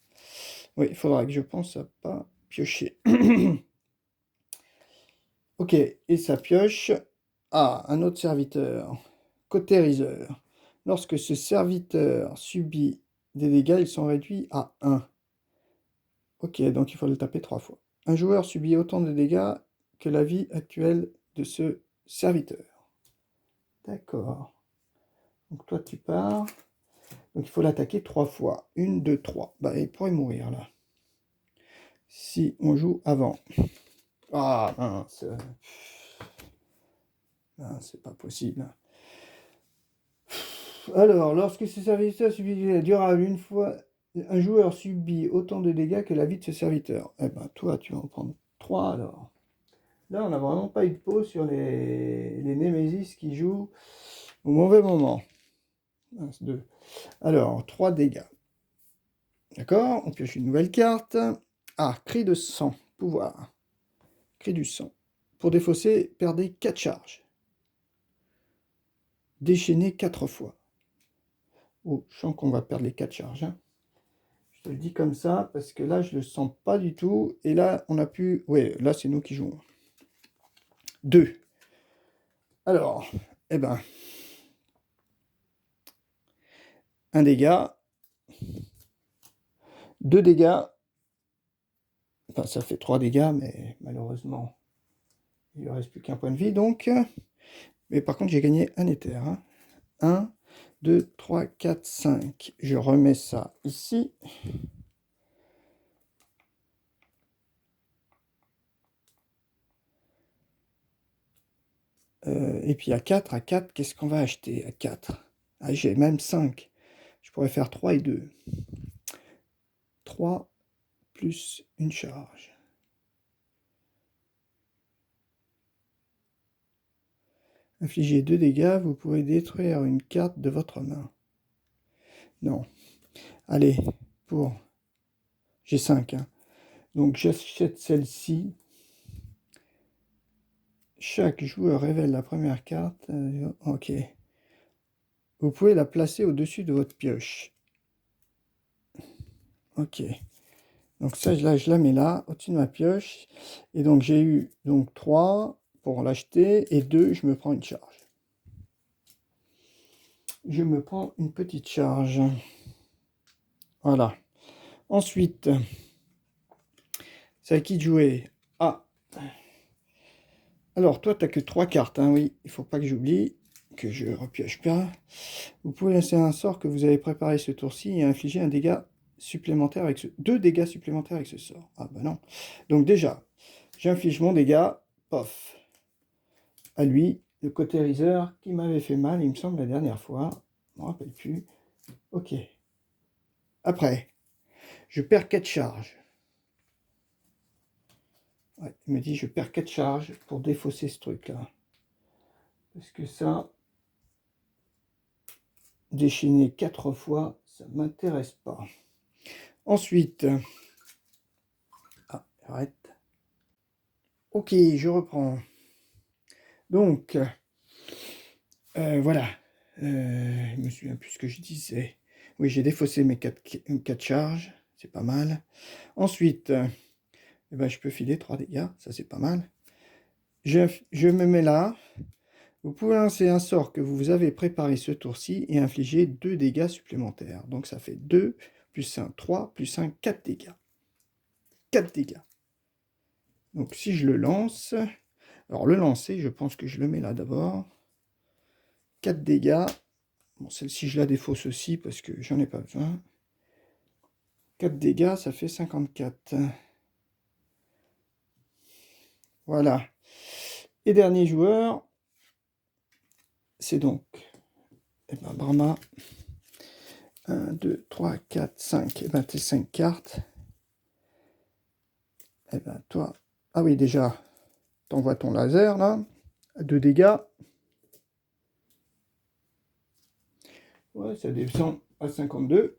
oui, il faudra que je pense à pas piocher. Ok, et ça pioche. Ah, un autre serviteur. Cautériseur. Lorsque ce serviteur subit des dégâts, ils sont réduits à 1. Ok, donc il faut le taper 3 fois. Un joueur subit autant de dégâts que la vie actuelle de ce serviteur. D'accord. Donc toi tu pars. Donc il faut l'attaquer 3 fois. 1, 2, 3. Bah il pourrait mourir là. Si on joue avant. Ah mince. Ah, c'est pas possible. Alors, lorsque ce serviteur subit des dégâts durables une fois, un joueur subit autant de dégâts que la vie de ce serviteur. Eh ben toi tu vas en prendre 3 alors. Là, on n'a vraiment pas eu de peau sur les Némésis qui jouent au mauvais moment. 1, 2. Alors, 3 dégâts. D'accord, on pioche une nouvelle carte. Ah, cri de sang. Pouvoir. Cri du sang. Pour défausser, perdez 4 charges. Déchaîner 4 fois. Oh, je sens qu'on va perdre les 4 charges. Hein. Je te le dis comme ça, parce que là, je le sens pas du tout. Et là, on a pu... oui, là, c'est nous qui jouons. 2. Alors, eh ben... un dégât. 2 dégâts. Enfin, ça fait 3 dégâts, mais malheureusement, il ne reste plus qu'un point de vie, donc. Mais par contre, j'ai gagné un éther. Hein. 1, 2, 3, 4, 5. Je remets ça ici. Et puis à 4, qu'est-ce qu'on va acheter à 4? Ah, j'ai même 5. Je pourrais faire 3 et 2. 3 plus une charge. Infligez 2 dégâts, vous pouvez détruire une carte de votre main. Non. Allez, pour... j'ai 5. Hein. Donc j'achète celle-ci. Chaque joueur révèle la première carte. Ok. Vous pouvez la placer au-dessus de votre pioche. Ok. Donc ça, là, je la mets là, au-dessus de ma pioche. Et donc j'ai eu donc 3 pour l'acheter. Et 2, je me prends une charge. Je me prends une petite charge. Voilà. Ensuite, c'est à qui de jouer? Ah. Alors, toi, tu n'as que 3 cartes. Hein, oui, il ne faut pas que j'oublie que je repioche pas. Vous pouvez lancer un sort que vous avez préparé ce tour-ci et infliger un dégât supplémentaire avec ce... 2 dégâts supplémentaires avec ce sort. Ah bah non. Donc déjà, j'inflige mon dégât, pof, à lui, le cautériseur qui m'avait fait mal, il me semble, la dernière fois. Je ne me rappelle plus. Ok. Après, je perds 4 charges. Ouais, il me dit je perds 4 charges pour défausser ce truc-là. Parce que ça, déchaîner 4 fois, ça ne m'intéresse pas. Ensuite, ah, arrête. Ok, je reprends. Donc, voilà. Je me souviens plus ce que je disais. Oui, j'ai défaussé mes 4 charges, c'est pas mal. Ensuite, eh ben, je peux filer 3 dégâts, ça c'est pas mal. Je me mets là. Vous pouvez lancer un sort que vous avez préparé ce tour-ci et infliger 2 dégâts supplémentaires. Donc ça fait 2, plus 1, 3, plus 1, 4 dégâts. 4 dégâts. Donc si je le lance... Alors le lancer, je pense que je le mets là d'abord. 4 dégâts. Bon, celle-ci, je la défausse aussi parce que j'en ai pas besoin. 4 dégâts, ça fait 54. Voilà. Et dernier joueur, c'est donc Brahma. 1, 2, 3, 4, 5. Et ben tes 5 cartes. Et ben toi... Ah oui, déjà, t'envoies ton laser là. 2 dégâts. Ouais, ça descend à 52.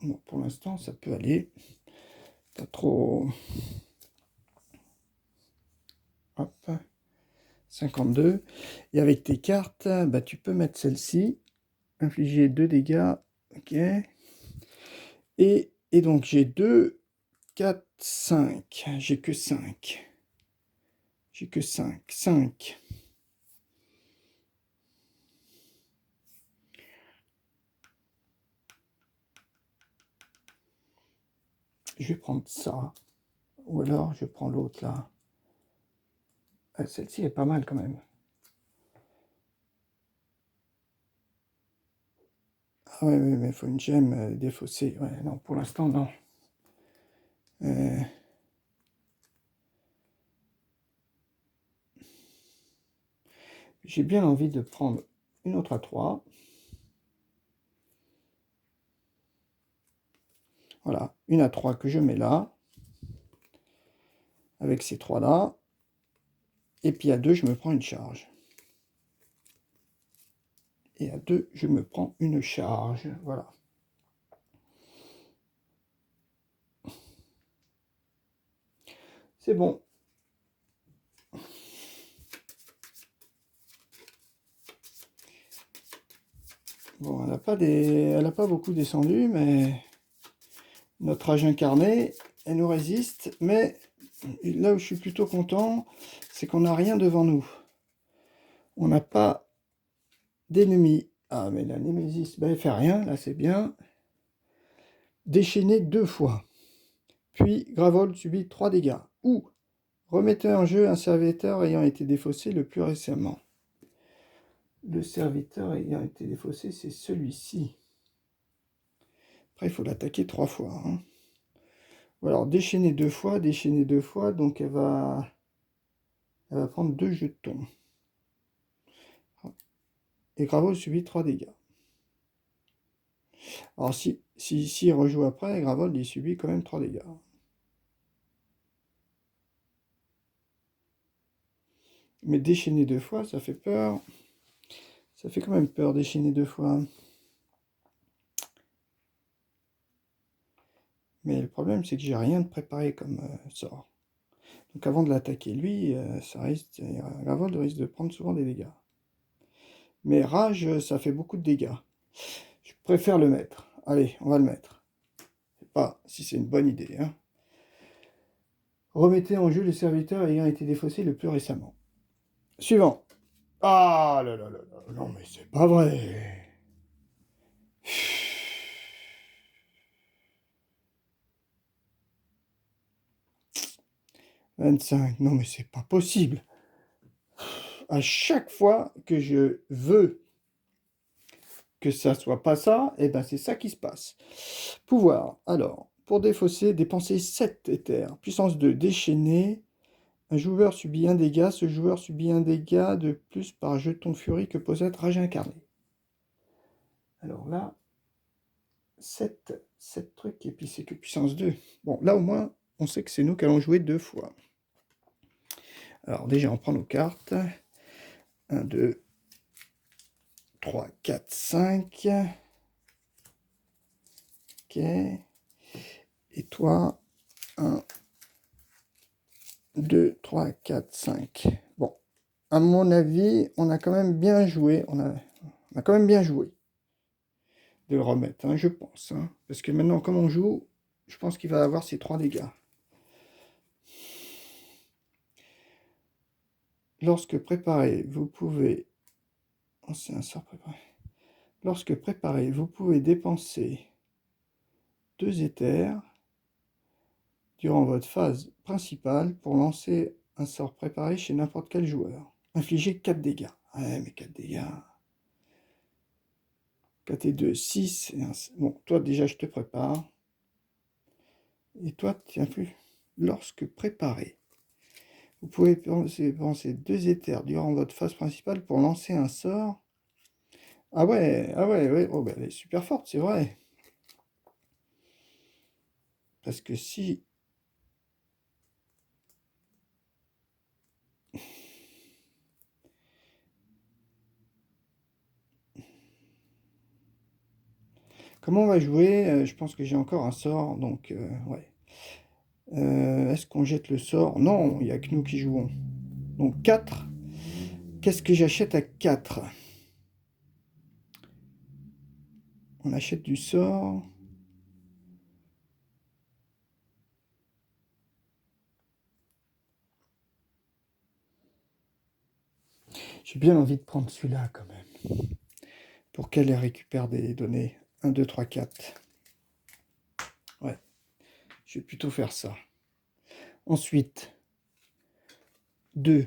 Bon, pour l'instant, ça peut aller. Pas trop... Hop. 52. Et avec tes cartes, bah, tu peux mettre celle-ci. Infliger 2 dégâts. Ok. Et donc, j'ai 2, 4, 5. J'ai que 5. J'ai que 5. 5. Je vais prendre ça. Ou alors, je prends l'autre là. Celle-ci est pas mal quand même. Ah ouais, mais il faut une gemme défaussée. Ouais, non, pour l'instant, non. J'ai bien envie de prendre une autre à 3. Voilà, une à 3 que je mets là. Avec ces 3 là. Et puis à 2, je me prends une charge. Et à 2, je me prends une charge. Voilà. C'est bon. Bon, elle n'a pas beaucoup descendu, mais notre rage incarnée, elle nous résiste. Mais là où je suis plutôt content, c'est qu'on n'a rien devant nous. On n'a pas d'ennemis. Ah, mais la Némésis, ben, elle fait rien, là c'est bien. Déchaîné 2 fois. Puis Gravol subit 3 dégâts. Ou remettez en jeu un serviteur ayant été défaussé le plus récemment. Le serviteur ayant été défaussé, c'est celui-ci. Après, il faut l'attaquer 3 fois. Hein. Alors, déchaîner 2 fois, donc elle va prendre 2 jetons. Et Gravol subit 3 dégâts. Alors, si il rejoue après, Gravol, il subit quand même 3 dégâts. Mais déchaîner 2 fois, ça fait peur. Ça fait quand même peur, déchaîner 2 fois. Mais le problème, c'est que j'ai rien de préparé comme sort. Donc avant de l'attaquer, lui, Gravol risque de prendre souvent des dégâts. Mais Rage, ça fait beaucoup de dégâts. Je préfère le mettre. Allez, on va le mettre. Je sais pas si c'est une bonne idée. Hein. Remettez en jeu les serviteurs ayant été défaussés le plus récemment. Suivant. Ah là là là là, non mais c'est pas vrai. 25, non mais c'est pas possible. À chaque fois que je veux que ça soit pas ça, et ben c'est ça qui se passe. Pouvoir. Alors, pour défausser, dépenser 7 éthers. Puissance 2, déchaîner. Un joueur subit un dégât. Ce joueur subit un dégât de plus par jeton furie que possède Rage incarné. Alors là, 7 trucs, et puis c'est que puissance 2. Bon, là au moins, on sait que c'est nous qui allons jouer 2 fois. Alors déjà, on prend nos cartes. 1, 2, 3, 4, 5. Ok. Et toi, 1, 2, 3, 4, 5. Bon, à mon avis, on a quand même bien joué. On a quand même bien joué de le remettre, hein, je pense. Hein. Parce que maintenant, comme on joue, je pense qu'il va avoir ses 3 dégâts. Lorsque préparé, vous pouvez... Oh, c'est un sort préparé. Lorsque préparé, vous pouvez dépenser 2 éthers durant votre phase principale pour lancer un sort préparé chez n'importe quel joueur. Infliger 4 dégâts. Ouais, mais 4 dégâts... 4 et 2, 6. Et 1. Bon, toi, déjà, je te prépare. Et toi, tu influes. Lorsque préparé, vous pouvez penser 2 éthers durant votre phase principale pour lancer un sort. Ah ouais, ouais. Oh, ben, elle est super forte, c'est vrai. Parce que si... Comment on va jouer? Je pense que j'ai encore un sort, donc ouais. Est-ce qu'on jette le sort? Non, il n'y a que nous qui jouons. Donc 4. Qu'est-ce que j'achète à 4? On achète du sort. J'ai bien envie de prendre celui-là quand même. Pour qu'elle récupère des données. 1, 2, 3, 4. Ouais, je vais plutôt faire ça. Ensuite, 2.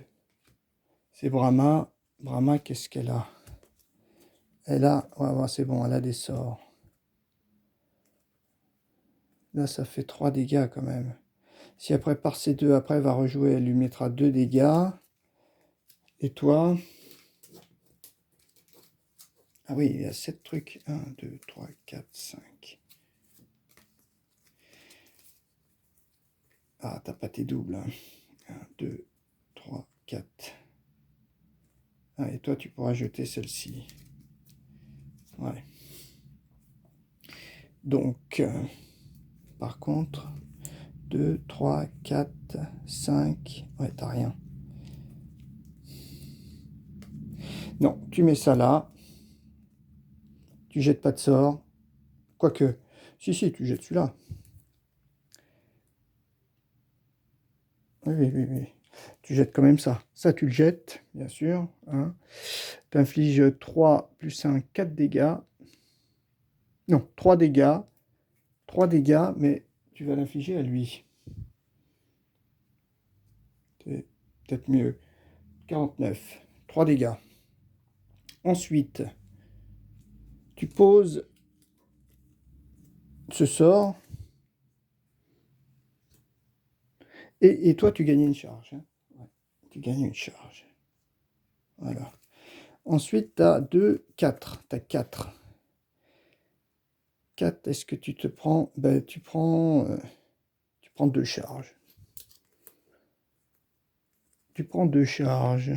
C'est Brahma. Brahma, qu'est-ce qu'elle a? Elle a... Ouais, c'est bon, elle a des sorts. Là, ça fait 3 dégâts quand même. Si elle prépare ces 2, après, elle va rejouer, elle lui mettra 2 dégâts. Et toi? Ah oui, il y a 7 trucs. 1, 2, 3, 4, 5. Ah, t'as pas tes doubles. 1, 2, 3, 4. Ah, et toi, tu pourras jeter celle-ci. Ouais. Donc, par contre, 2, 3, 4, 5. Ouais, t'as rien. Non, tu mets ça là. Tu jettes pas de sort. Quoique, si, tu jettes celui-là. Oui. Tu jettes quand même ça. Ça, tu le jettes, bien sûr. Hein. Tu infliges 3 plus 1, 4 dégâts. Non, 3 dégâts. 3 dégâts, mais tu vas l'infliger à lui. C'est peut-être mieux. 49. 3 dégâts. Ensuite, tu poses ce sort. Et toi, tu gagnes une charge. Hein. Ouais, tu gagnes une charge. Voilà. Ensuite, tu as 2, 4. Tu as 4. 4, est-ce que tu te prends... Ben, tu prends 2 charges. Tu prends 2 charges.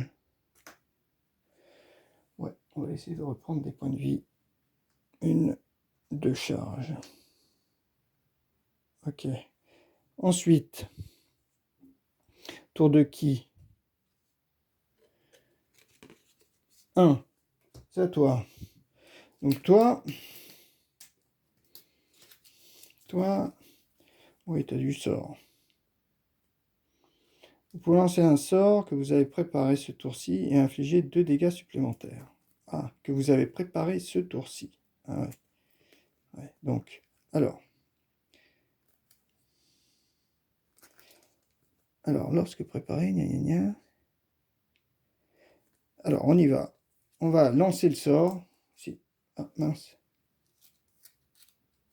Ouais, on va essayer de reprendre des points de vie. 1, 2 charges. Ok. Ensuite, tour de qui? 1. C'est à toi. Donc toi, oui, tu as du sort. Vous pouvez lancer un sort que vous avez préparé ce tour-ci et infliger 2 dégâts supplémentaires. Ah, que vous avez préparé ce tour-ci. Ah ouais. Ouais. Donc, alors, lorsque préparé, gna gna gna. Alors, on y va. On va lancer le sort. Si. Ah, mince.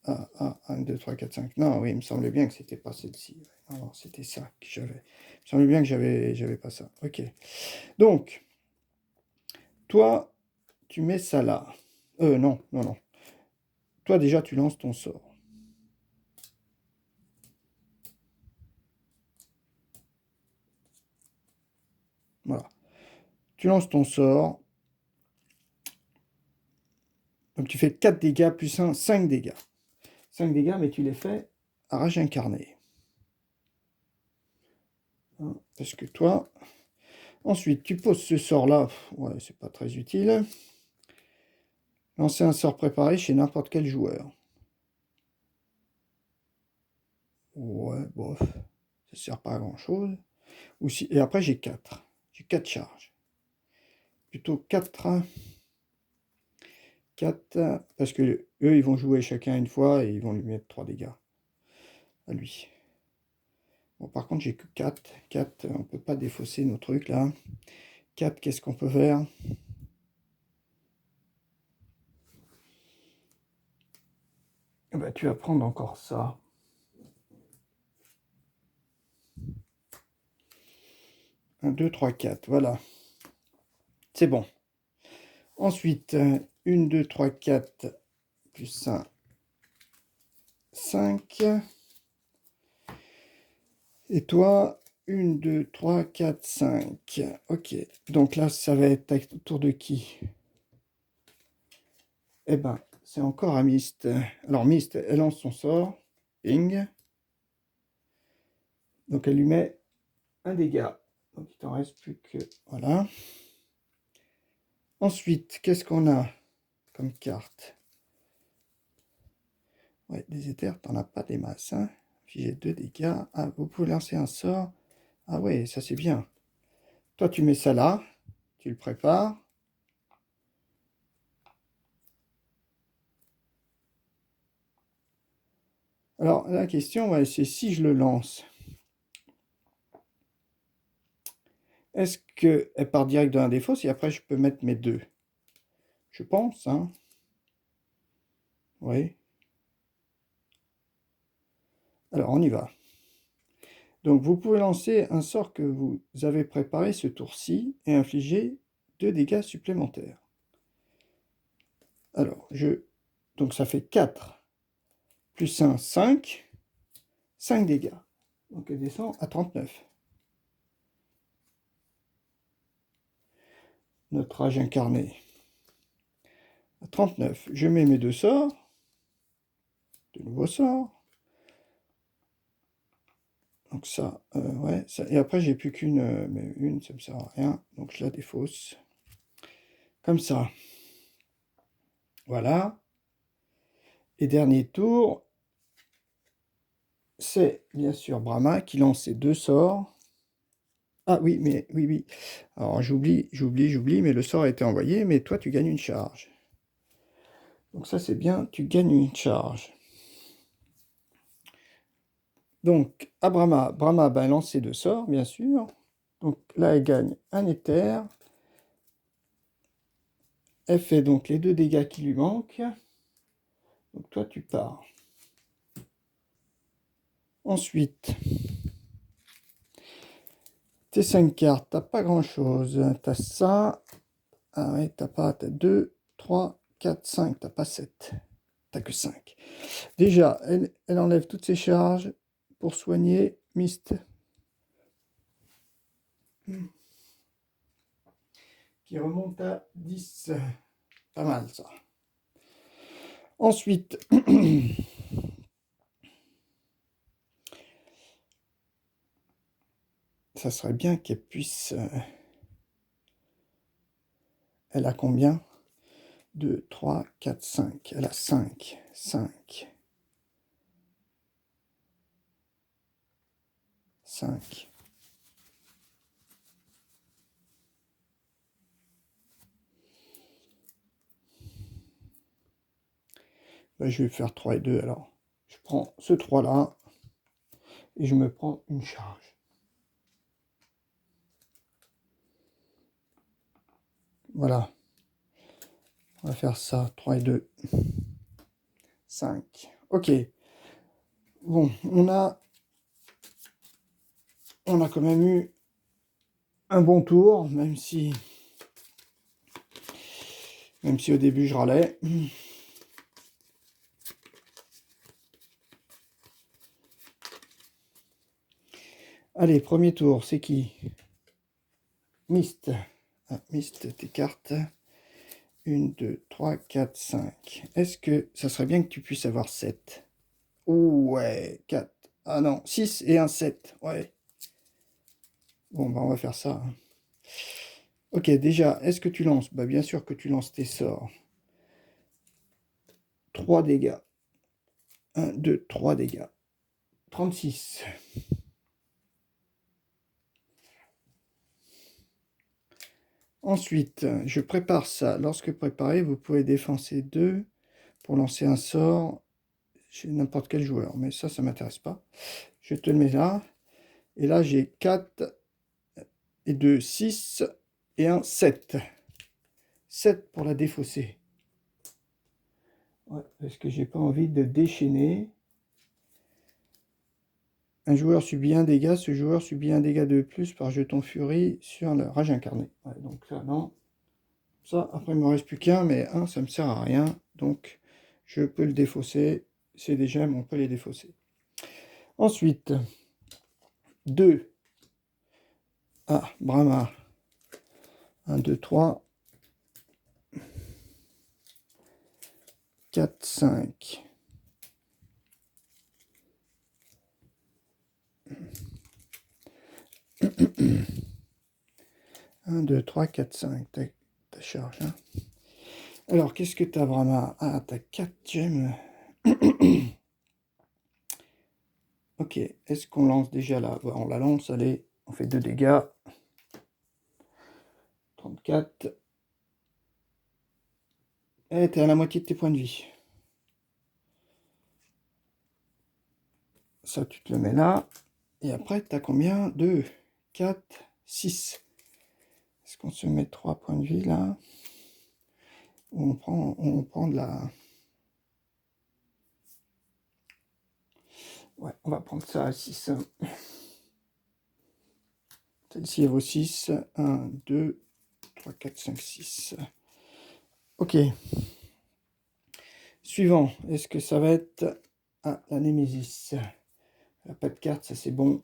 Ah, 1, 2, 3, 4, 5. Non, oui, il me semblait bien que c'était pas celle-ci. Non, c'était ça que j'avais. Il me semblait bien que j'avais pas ça. Ok. Donc, toi, tu mets ça là. Non. Toi, déjà, tu lances ton sort. Voilà. Tu lances ton sort. Donc, tu fais 4 dégâts plus 1, 5 dégâts. 5 dégâts, mais tu les fais à rage incarnée. Hein, parce que toi... Ensuite, tu poses ce sort-là. Ouais, c'est pas très utile. Lancer un sort préparé chez n'importe quel joueur. Ouais, bof. Ça sert pas à grand chose. Ou si... Et après j'ai 4. J'ai 4 charges. Plutôt 4. 4. Parce que eux ils vont jouer chacun une fois et ils vont lui mettre 3 dégâts. À lui. Bon, par contre j'ai que 4. 4, on peut pas défausser nos trucs là. 4, qu'est-ce qu'on peut faire? Bah, tu vas prendre encore ça. 1, 2, 3, 4, voilà. C'est bon. Ensuite, 1, 2, 3, 4, plus 1, 5. Et toi, 1, 2, 3, 4, 5. Ok. Donc là, ça va être autour de qui? Eh ben, c'est encore à Mist. Alors, Mist, elle lance son sort. Ping. Donc, elle lui met un dégât. Donc, il t'en reste plus que... Voilà. Ensuite, qu'est-ce qu'on a comme carte? Ouais, des éthers, t'en as pas des masses. Hein. J'ai 2 dégâts. Ah, vous pouvez lancer un sort. Ah ouais, ça c'est bien. Toi, tu mets ça là. Tu le prépares. Alors, la question, ouais, c'est si je le lance. Est-ce qu'elle part direct dans la défausse et après je peux mettre mes 2? Je pense, hein. Oui. Alors, on y va. Donc, vous pouvez lancer un sort que vous avez préparé ce tour-ci et infliger 2 dégâts supplémentaires. Alors, donc ça fait 4 plus 1, 5. 5 dégâts. Donc, elle descend à 39. Notre âge incarné. À 39. Je mets mes 2 sorts. De nouveaux sorts. Donc ça, ouais. Ça, et après, j'ai plus qu'une, mais une, ça me sert à rien. Donc je la défausse. Comme ça. Voilà. Et dernier tour, c'est bien sûr Brahma qui lance ses 2 sorts. Ah oui, mais oui, oui. Alors j'oublie, mais le sort a été envoyé, mais toi tu gagnes une charge. Donc ça c'est bien, tu gagnes une charge. Donc à Brahma, ben, lance ses 2 sorts, bien sûr. Donc là elle gagne un éther. Elle fait donc les 2 dégâts qui lui manquent. Donc toi tu pars. Ensuite, tes 5 cartes, t'as pas grand chose. T'as ça. Ah ouais, t'as 2, 3, 4, 5. T'as pas 7. T'as que 5. Déjà, elle enlève toutes ses charges pour soigner Mist. Qui remonte à 10. Pas mal ça. Ensuite, ça serait bien qu'elle puisse... elle a combien? 2, 3, 4, 5. Elle a 5. 5. 5. Ben, je vais faire 3 et 2 alors. Je prends ce 3 là et je me prends une charge. Voilà. On va faire ça. 3 et 2. 5. Ok. Bon, on a quand même eu un bon tour, même si au début je râlais. Allez, premier tour, c'est qui? Mist. Ah, Mist, tes cartes. 1, 2, 3, 4, 5. Est-ce que ça serait bien que tu puisses avoir 7? Oh, ouais, 4. Ah non, 6 et un 7. Ouais. Bon, bah on va faire ça. Ok, déjà, est-ce que tu lances? Bah bien sûr que tu lances tes sorts. 3 dégâts. 1, 2, 3 dégâts. 36. Ensuite, je prépare ça. Lorsque préparé, vous pouvez défoncer 2 pour lancer un sort chez n'importe quel joueur. Mais ça ne m'intéresse pas. Je te le mets là. Et là, j'ai 4 et 2, 6 et un 7. 7 pour la défausser. Ouais, parce que j'ai pas envie de déchaîner. Un joueur subit un dégât, ce joueur subit un dégât de plus par jeton furie sur la rage incarnée. Ouais, donc ça, non. Ça, après, il ne me reste plus qu'un, mais un, ça ne me sert à rien. Donc, je peux le défausser. C'est des gemmes, on peut les défausser. Ensuite, 2. Ah, Brahma. 1, 2, 3. 4, 5. 1, 2, 3, 4, 5. Ta charge. Hein. Alors, qu'est-ce que tu as, Brahma? Ah, tu as 4 gemmes. Ok, est-ce qu'on lance déjà là? On la lance, allez, on fait 2 dégâts. 34. Et t'es à la moitié de tes points de vie. Ça, tu te le mets là. Et après, tu as combien? 2, 4, 6. Est-ce qu'on se met 3 points de vie là? Ou on prend de la... Ouais, on va prendre ça à 6. Celle-ci, elle vaut 6. 1, 2, 3, 4, 5, 6. Ok. Suivant. Est-ce que ça va être... Ah, la Némésis. Elle n'a pas de carte, ça c'est bon.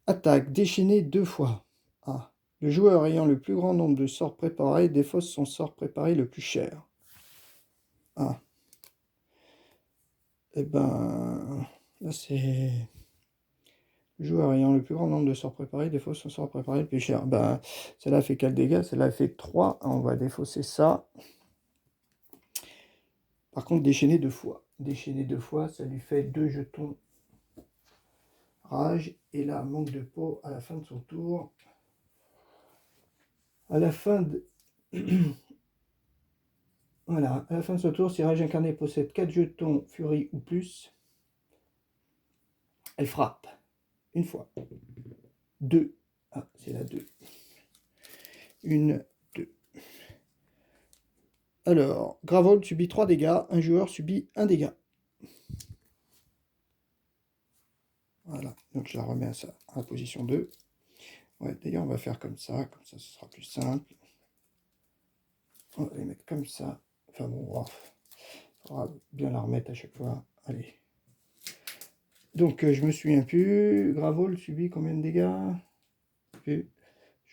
Attaque, déchaîner 2 fois. Ah. Le joueur ayant le plus grand nombre de sorts préparés défausse son sort préparé le plus cher. Ah. Eh ben... Là c'est... Le joueur ayant le plus grand nombre de sorts préparés défausse son sort préparé le plus cher. Ben, celle-là fait quel dégât? Celle-là fait 3. On va défausser ça. Par contre, déchaîner 2 fois. Déchaîner 2 fois, ça lui fait 2 jetons rage. Et là, manque de peau à la fin de son tour. À la fin de... Voilà, à la fin de son tour, si Rage Incarné possède 4 jetons furie ou plus, elle frappe. Une fois. 2. Ah, c'est la 2. 1, 2. Alors, Gravold subit 3 dégâts. Un joueur subit 1 dégât. Voilà, donc je la remets à ça, à la position 2. Ouais, d'ailleurs, on va faire comme ça ce sera plus simple. On va les mettre comme ça. Enfin bon, il faudra bien la remettre à chaque fois. Allez. Donc, je me souviens plus. Gravold subit combien de dégâts? Je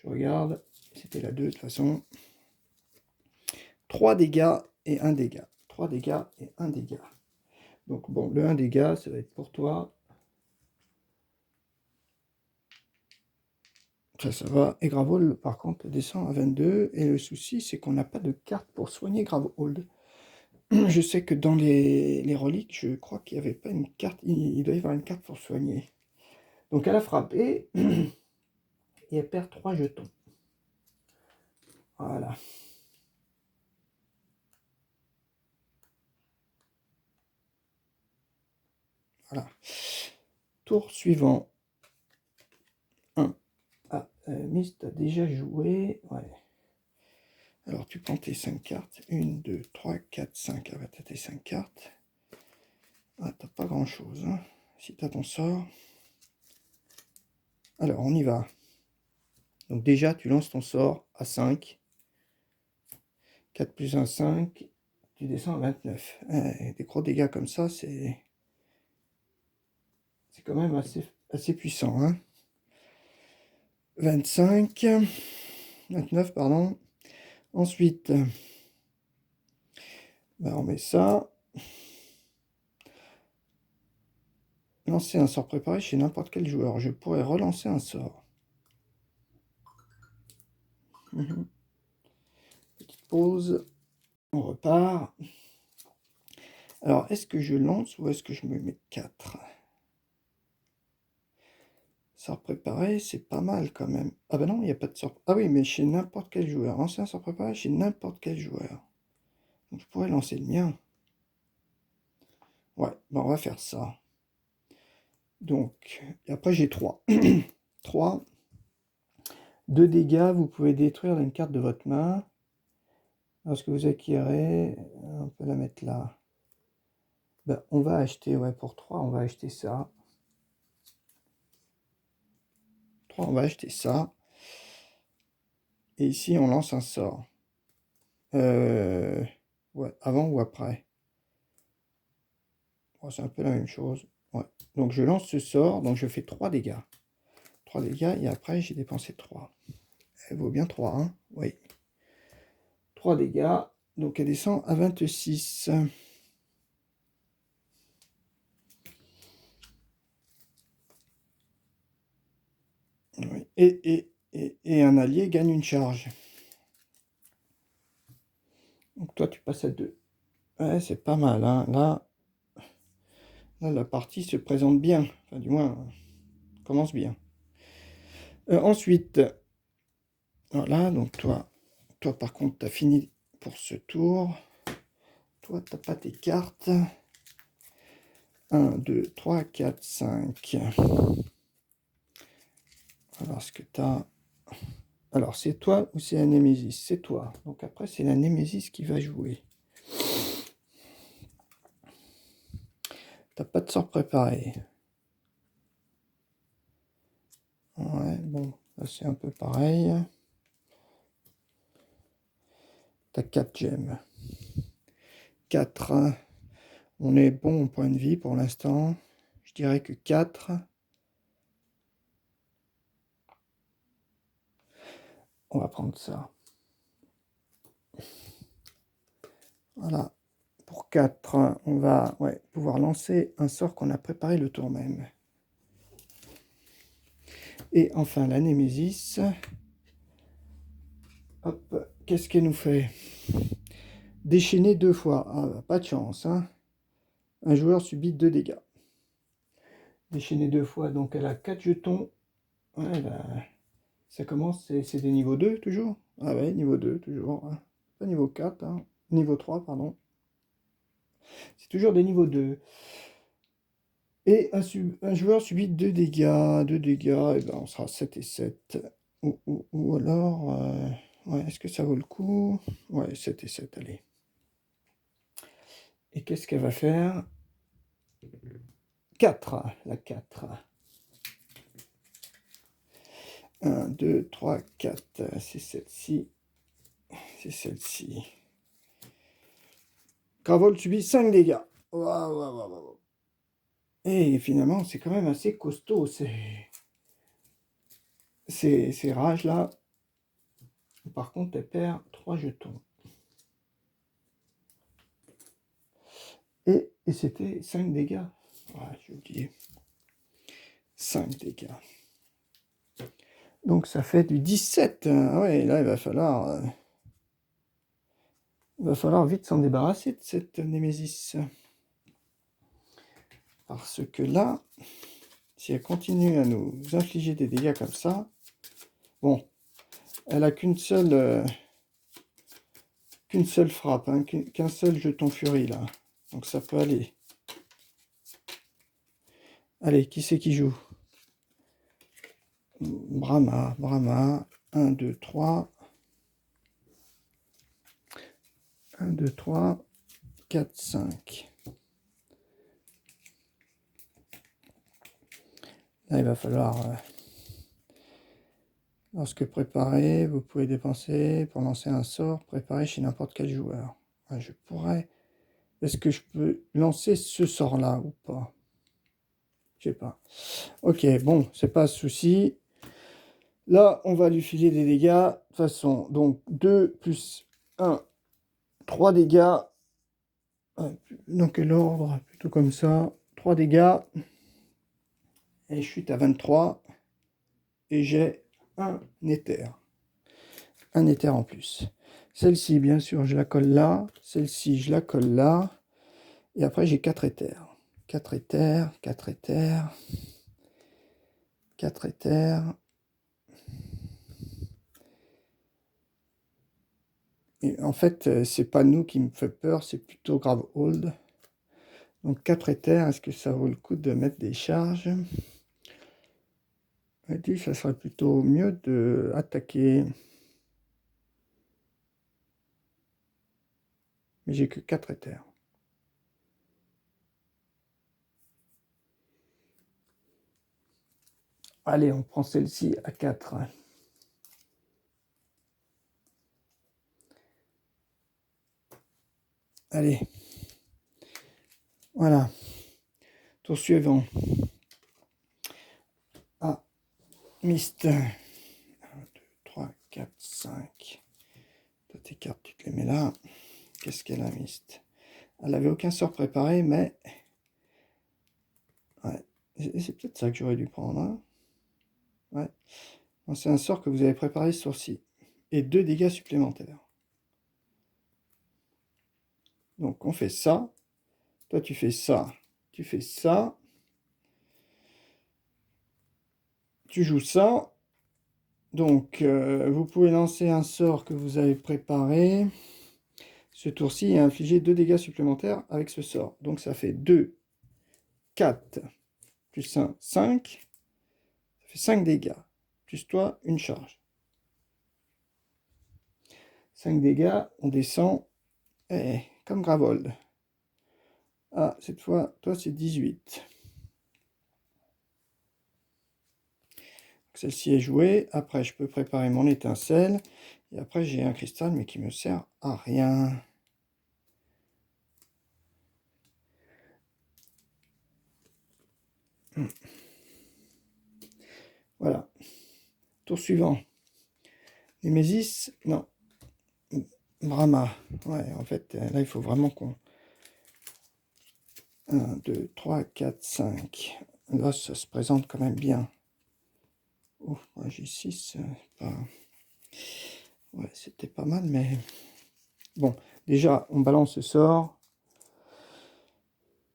regarde. C'était la 2 de toute façon. 3 dégâts et 1 dégât. 3 dégâts et 1 dégât. Donc bon, le 1 dégât, ça va être pour toi. Ça va. Et Gravold, par contre, descend à 22. Et le souci, c'est qu'on n'a pas de carte pour soigner Gravold. Je sais que dans les reliques, je crois qu'il n'y avait pas une carte. Il doit y avoir une carte pour soigner. Donc elle a frappé. Et elle perd 3 jetons. Voilà. Voilà. Tour suivant. 1. Ah, Miss, t'as déjà joué. Ouais. Alors, tu prends tes 5 cartes. 1, 2, 3, 4, 5. Ah bah, t'as tes 5 cartes. Ah, t'as pas grand-chose. Hein, si t'as ton sort. Alors, on y va. Donc déjà, tu lances ton sort à 5. 4 plus 1, 5. Tu descends à 29. Des gros dégâts comme ça, c'est quand même assez puissant. Hein. 25. 29, pardon. Ensuite, bah, on met ça. Lancer un sort préparé chez n'importe quel joueur. Je pourrais relancer un sort. Petite pause. On repart. Alors, est-ce que je lance ou est-ce que je me mets 4? Sort préparé, c'est pas mal quand même. Ah bah non, il n'y a pas de sort. Ah oui, mais chez n'importe quel joueur. Ancien sort préparé chez n'importe quel joueur. Donc je pourrais lancer le mien. Ouais, bah on va faire ça. Donc, et après j'ai 3. 3. 2 dégâts, vous pouvez détruire une carte de votre main. Lorsque vous acquérez, on peut la mettre là. Ben, on va acheter, ouais, pour 3, on va acheter ça. 3, on va acheter ça. Et ici, on lance un sort. Ouais, avant ou après? Oh, c'est un peu la même chose. Ouais. Donc, je lance ce sort, donc je fais 3 dégâts. 3 dégâts, et après, j'ai dépensé 3. Elle vaut bien 3, hein? Oui. 3 dégâts, donc elle descend à 26. Oui. Et un allié gagne une charge. Donc toi, tu passes à 2. Ouais, c'est pas mal, hein. Là, la partie se présente bien. Enfin, du moins, commence bien. Ensuite, voilà, donc toi par contre, tu as fini pour ce tour. Toi, tu n'as pas tes cartes. 1, 2, 3, 4, 5. Alors, ce que tu as... Alors, c'est toi ou c'est la Némésis? C'est toi. Donc après, c'est la Némésis qui va jouer. T'as pas de sort préparé. Ouais, bon, là c'est un peu pareil. T'as 4 gemmes. 4. On est bon au point de vie pour l'instant. Je dirais que 4. On va prendre ça. Voilà. Pour 4, on va pouvoir lancer un sort qu'on a préparé le tour même. Et enfin, la Némésis. Hop, qu'est-ce qu'elle nous fait? Déchaîner 2 fois. Ah, bah, pas de chance, hein. Un joueur subit 2 dégâts. Déchaîner 2 fois, donc elle a 4 jetons. Ouais, ça commence, c'est des niveaux 2 toujours? Ah ouais, niveau 2 toujours. Hein. Pas niveau 4, hein. Niveau 3, pardon. C'est toujours des niveaux 2. Et un joueur subit 2 dégâts. 2 dégâts, et ben on sera 7 et 7. Ou alors... ouais, est-ce que ça vaut le coup? Ouais, 7 et 7, allez. Et qu'est-ce qu'elle va faire? 4, la 4. 1, 2, 3, 4. C'est celle-ci. C'est celle-ci. Gravol subit 5 dégâts. Waouh, waouh, waouh, waouh. Et finalement, c'est quand même assez costaud, ces rages-là. Par contre, elle perd 3 jetons. Et c'était 5 dégâts. Ouais, j'ai oublié. 5 dégâts. Donc ça fait du 17. Ah ouais, là, il va falloir vite s'en débarrasser de cette Némésis. Parce que là, si elle continue à nous infliger des dégâts comme ça, bon, elle a qu'une seule frappe, hein, qu'un seul jeton furie là. Donc ça peut aller. Allez, qui c'est qui joue? Brahma. 1, 2, 3. 1, 2, 3, 4, 5. Là, il va falloir... lorsque préparé, vous pouvez dépenser pour lancer un sort préparé chez n'importe quel joueur. Je pourrais... Est-ce que je peux lancer ce sort-là ou pas? Je sais pas. Ok, bon, c'est pas un souci. Là, on va lui filer des dégâts. De toute façon, donc 2 plus 1, 3 dégâts. Dans quel ordre? Plutôt comme ça. 3 dégâts. Et je chute à 23. Et j'ai un éther. Un éther en plus. Celle-ci, bien sûr, je la colle là. Celle-ci, je la colle là. Et après, j'ai 4 éthers. 4 éthers, 4 éthers, 4 éthers. Et en fait, c'est pas nous qui me fait peur, c'est plutôt Gravehold. Donc 4 éthers, est-ce que ça vaut le coup de mettre des charges? Je me dis, ça serait plutôt mieux de attaquer. Mais j'ai que 4 éthers. Allez, on prend celle-ci à 4. Allez. Voilà. Tour suivant. Ah, Mist. 1, 2, 3, 4, 5. Toi, tes cartes, tu te les mets là. Qu'est-ce qu'elle a, Mist? Elle n'avait aucun sort préparé, mais... Ouais. C'est peut-être ça que j'aurais dû prendre. Hein. Ouais. C'est un sort que vous avez préparé sur ci. Et 2 dégâts supplémentaires. Donc, on fait ça. Toi, tu fais ça. Tu fais ça. Tu joues ça. Donc, vous pouvez lancer un sort que vous avez préparé. Ce tour-ci est infligé 2 dégâts supplémentaires avec ce sort. Donc, ça fait 2, 4, plus 1, 5. Ça fait 5 dégâts. Plus toi, une charge. 5 dégâts, on descend. Comme Gravehold. Ah, cette fois, toi, c'est 18. Celle-ci est jouée. Après, je peux préparer mon étincelle. Et après, j'ai un cristal, mais qui me sert à rien. Voilà. Tour suivant. Némésis, non. Brahma. Ouais, en fait, là, il faut vraiment qu'on... 1, 2, 3, 4, 5. Là, ça se présente quand même bien. Oh, ouais, j'ai 6. Ouais, c'était pas mal, mais... Bon, déjà, on balance ce sort.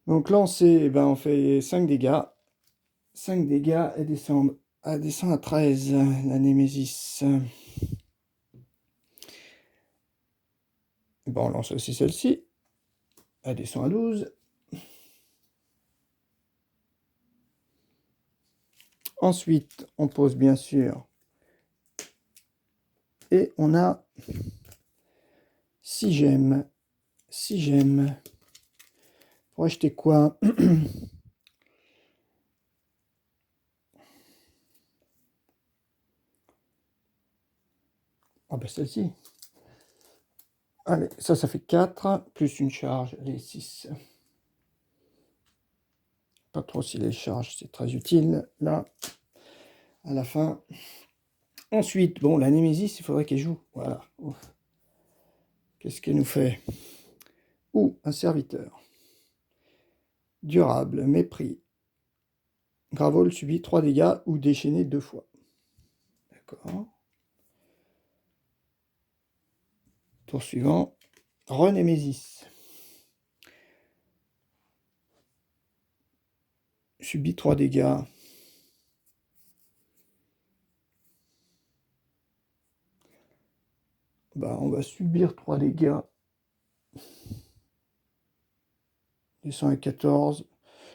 Donc, lancer, ben, on fait 5 dégâts. 5 dégâts, elle descend à 13, la Némésis. Bon, on lance aussi celle-ci. Elle descend à 12. Ensuite, on pose bien sûr. Et on a 6 gemmes. 6 gemmes. Pour acheter quoi? Ah ben celle-ci. Allez, ça fait 4, plus une charge, les 6. Pas trop si les charges, c'est très utile, là, à la fin. Ensuite, bon, la Némésis, il faudrait qu'elle joue. Voilà. Qu'est-ce qu'elle nous fait? Ou un serviteur. Durable, mépris. Gravehold subit 3 dégâts ou déchaîné 2 fois. D'accord. Tour suivant. Renémésis. Subit 3 dégâts. Bah, on va subir 3 dégâts. Descend à 14.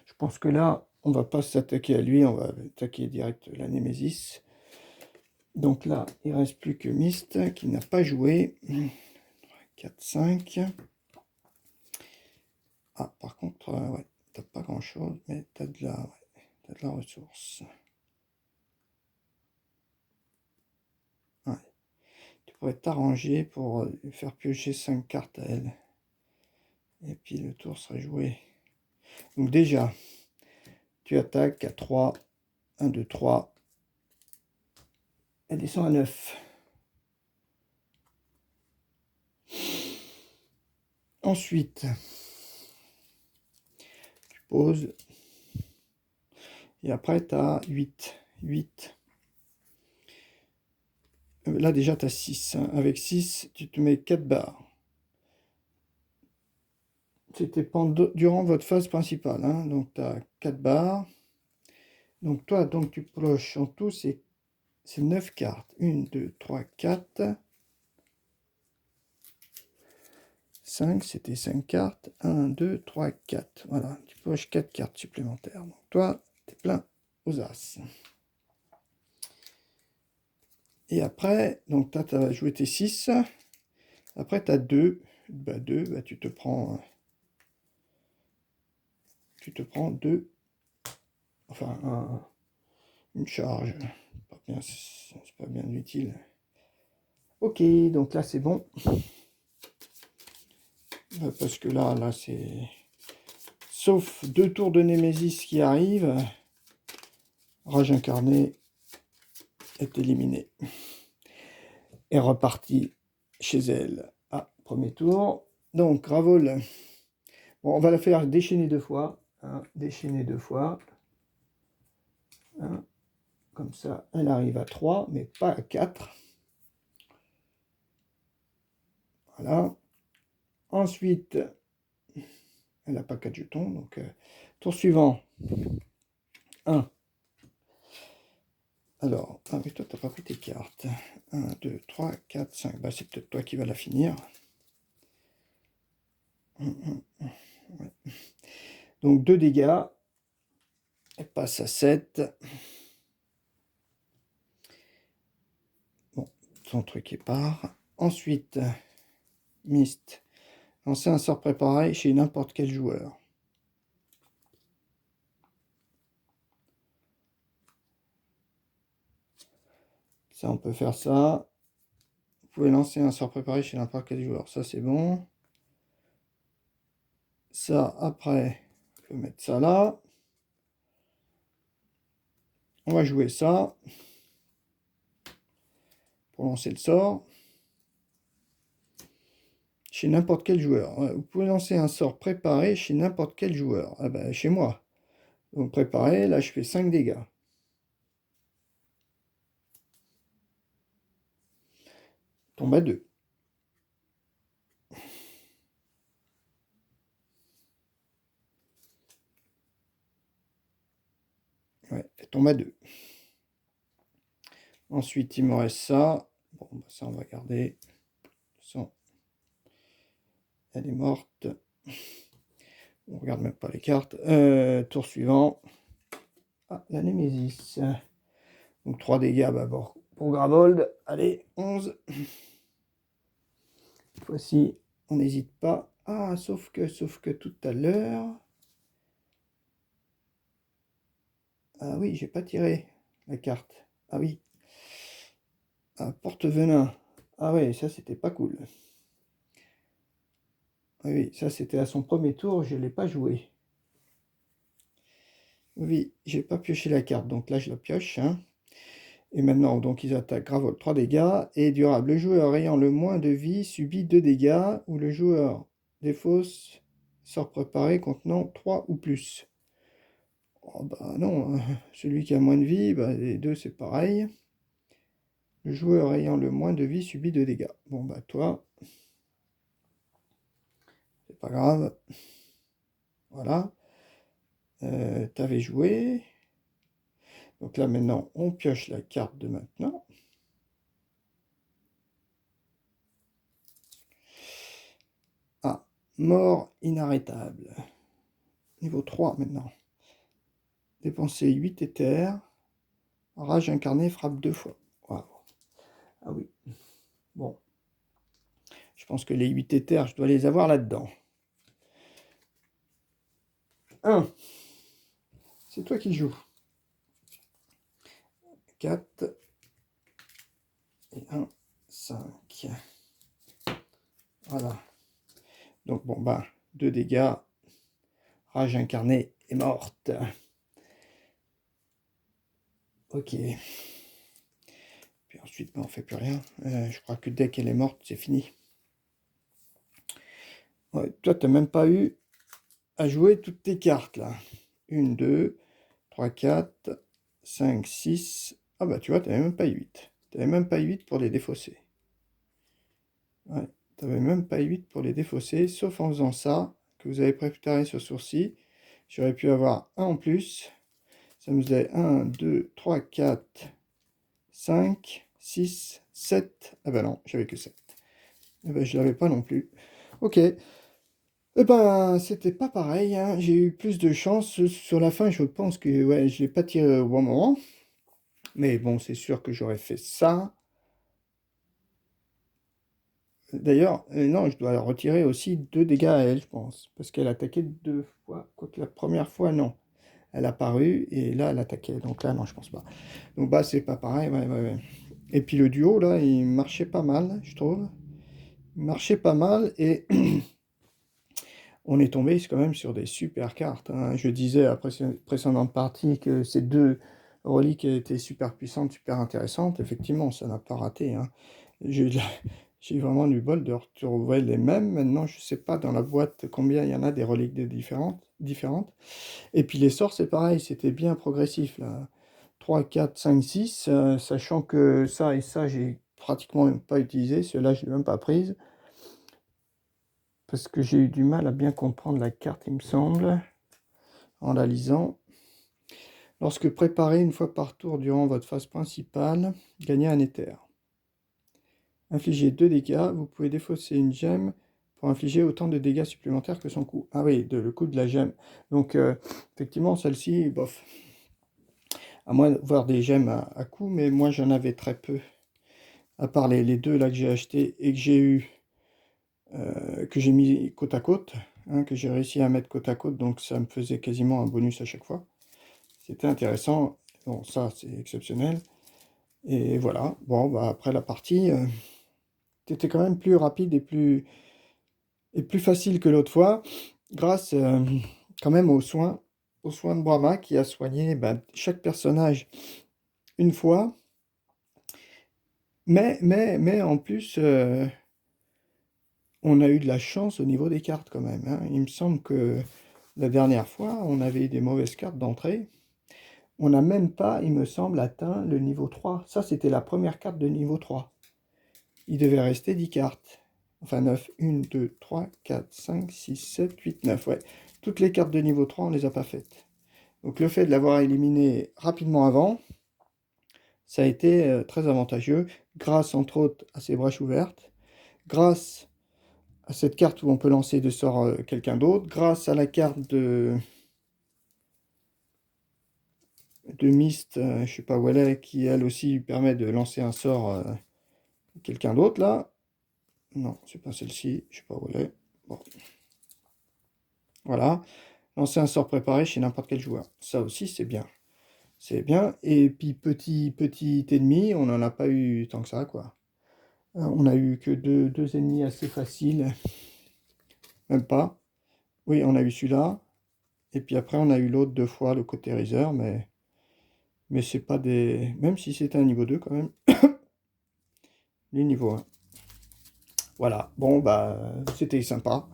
Je pense que là, on va pas s'attaquer à lui, on va attaquer direct la Némésis. Donc là, il ne reste plus que Mist qui n'a pas joué. 4, 5. Ah, par contre, ouais, t'as pas grand chose, mais t'as de la ressource. Ouais. Tu pourrais t'arranger pour faire piocher 5 cartes à elle. Et puis le tour sera joué. Donc déjà, tu attaques à 3. 1, 2, 3. Elle descend à 9. Ensuite, tu poses. Et après, tu as 8. 8. Là, déjà, tu as 6. Avec 6, tu te mets 4 barres. c'était durant votre phase principale, hein. Donc tu as 4 barres. Donc toi, donc tu pioches en tout, c'est 9 cartes. 1, 2, 3, 4. 5, c'était 5 cartes. 1, 2, 3, 4. Voilà, tu pioches 4 cartes supplémentaires. Donc toi, tu es plein aux as. Et après, donc tu as joué tes 6. Après, tu as 2. Bah, 2, bah, tu te prends 2. Enfin, une charge. C'est pas bien utile. Ok, donc là, c'est bon. Parce que là, c'est... Sauf 2 tours de Némésis qui arrivent, Rage incarnée est éliminée. Et reparti chez elle. Ah, premier tour. Donc, Gravol. Bon, on va la faire déchaîner 2 fois. Hein, déchaîner 2 fois. Hein, comme ça, elle arrive à 3, mais pas à 4. Voilà. Ensuite, elle n'a pas 4 jetons. Donc, tour suivant. 1. Alors, ah oui, toi, tu n'as pas pris tes cartes. 1, 2, 3, 4, 5. Bah, c'est peut-être toi qui vas la finir. Ouais. Donc 2 dégâts. Elle passe à 7. Bon, son truc est part. Ensuite, Mist. Lancer un sort préparé chez n'importe quel joueur. Ça, on peut faire ça. Vous pouvez lancer un sort préparé chez n'importe quel joueur. Ça, c'est bon. Ça, après, on peut mettre ça là. On va jouer ça. Pour lancer le sort. Chez n'importe quel joueur. Vous pouvez lancer un sort préparé chez n'importe quel joueur. Ah ben, chez moi. Donc préparé, là, je fais 5 dégâts. Tombe à 2. Ouais, elle tombe à 2. Ensuite, il me reste ça. Bon, bah ça, on va garder. Ça, elle est morte. On regarde même pas les cartes. Tour suivant. Ah, la Némésis. Donc 3 dégâts bah, bon, pour Gravold. Allez, 11. Cette fois-ci, on n'hésite pas. Ah, sauf que tout à l'heure... Ah oui, j'ai pas tiré la carte. Ah oui. Ah, porte-venin. Ah oui, ça, c'était pas cool. Ah oui, ça, c'était à son premier tour. Je ne l'ai pas joué. Oui, j'ai pas pioché la carte. Donc là, je la pioche. Hein. Et maintenant, donc, ils attaquent Gravol 3 dégâts. Et durable. Le joueur ayant le moins de vie subit 2 dégâts. Ou le joueur défausse sort préparé contenant 3 ou plus. Oh bah non, celui qui a moins de vie, bah, les deux c'est pareil. Le joueur ayant le moins de vie subit 2 dégâts. Bon bah toi, c'est pas grave. Voilà. T'avais joué. Donc là maintenant, on pioche la carte de maintenant. Ah, mort inarrêtable. Niveau 3 maintenant. Dépenser 8 éthers. Rage incarnée frappe 2 fois. Wow. Ah oui. Bon. Je pense que les 8 éthers, je dois les avoir là-dedans. 1. C'est toi qui joues. 4. Et 1, 5. Voilà. Donc bon, bah, 2 dégâts. Rage incarnée est morte. Ok. Puis ensuite, bah, on fait plus rien. Je crois que dès qu'elle est morte, c'est fini. Ouais, toi, tu n'as même pas eu à jouer toutes tes cartes, là. 1, 2, 3, 4, 5, 6. Ah bah, tu vois, tu n'avais même pas 8. Tu n'avais même pas 8 pour les défausser. Ouais, tu n'avais même pas 8 pour les défausser, sauf en faisant ça, que vous avez préparé sur sourcil. J'aurais pu avoir un en plus. Ça me faisait 1, 2, 3, 4, 5, 6, 7. Ah ben non, j'avais que 7. Eh ben, je l'avais pas non plus. Ok. Eh ben, c'était pas pareil, hein. J'ai eu plus de chance. Sur la fin, je pense que ouais, je l'ai pas tiré au bon moment. Mais bon, c'est sûr que j'aurais fait ça. D'ailleurs, non, je dois retirer aussi 2 dégâts à elle, je pense. Parce qu'elle attaquait 2 fois. Quoique la première fois, non. Elle a paru et là, elle attaquait. Donc là, non, je pense pas. Donc bah, c'est pas pareil. Ouais, ouais, ouais. Et puis le duo, là, il marchait pas mal, je trouve. Il marchait pas mal et on est tombé quand même sur des super cartes, hein. Je disais à la précédente partie que ces 2 reliques étaient super puissantes, super intéressantes. Effectivement, ça n'a pas raté, hein. J'ai eu de la- j'ai vraiment du bol de retrouver les mêmes. Maintenant, je sais pas dans la boîte combien il y en a des reliques différentes. Et puis les sorts, c'est pareil, c'était bien progressif, là. 3, 4, 5, 6, sachant que ça et ça, j'ai pratiquement même pas utilisé. Ceux-là, je l'ai même pas prise. Parce que j'ai eu du mal à bien comprendre la carte, il me semble, en la lisant. Lorsque préparé une fois par tour durant votre phase principale, gagnez un éther. Infligez 2 dégâts, vous pouvez défausser une gemme pour infliger autant de dégâts supplémentaires que son coût. Ah oui, le coût de la gemme. Donc, effectivement, celle-ci, bof. À moins de voir des gemmes à coup, mais moi j'en avais très peu. À part les 2 là que j'ai acheté et que j'ai eu, que j'ai mis côte à côte, hein, que j'ai réussi à mettre côte à côte, donc ça me faisait quasiment un bonus à chaque fois. C'était intéressant. Bon, ça, c'est exceptionnel. Et voilà. Bon, bah, après la partie, c'était quand même plus rapide et plus facile que l'autre fois, grâce quand même aux soins de Brahma qui a soigné bah, chaque personnage une fois. Mais en plus, on a eu de la chance au niveau des cartes quand même, hein. Il me semble que la dernière fois, on avait eu des mauvaises cartes d'entrée. On n'a même pas, il me semble, atteint le niveau 3. Ça, c'était la première carte de niveau 3. Il devait rester 10 cartes. Enfin 9. 1, 2, 3, 4, 5, 6, 7, 8, 9. Ouais. Toutes les cartes de niveau 3, on ne les a pas faites. Donc le fait de l'avoir éliminé rapidement avant, ça a été très avantageux, grâce entre autres à ces brèches ouvertes, grâce à cette carte où on peut lancer de sorts quelqu'un d'autre, grâce à la carte de Mist, je sais pas où elle est, qui elle aussi permet de lancer un sort quelqu'un d'autre là. Non, c'est pas celle-ci, je sais pas où elle est. Bon, voilà. Lancer un sort préparé chez n'importe quel joueur. Ça aussi, c'est bien. C'est bien. Et puis, petit ennemi, on n'en a pas eu tant que ça, quoi. On a eu que deux ennemis assez faciles. Même pas. Oui, on a eu celui-là. Et puis après, on a eu l'autre 2 fois, le Cauterizer, mais c'est pas des... Même si c'était un niveau 2 quand même, les niveaux 1. Voilà. Bon, bah, c'était sympa.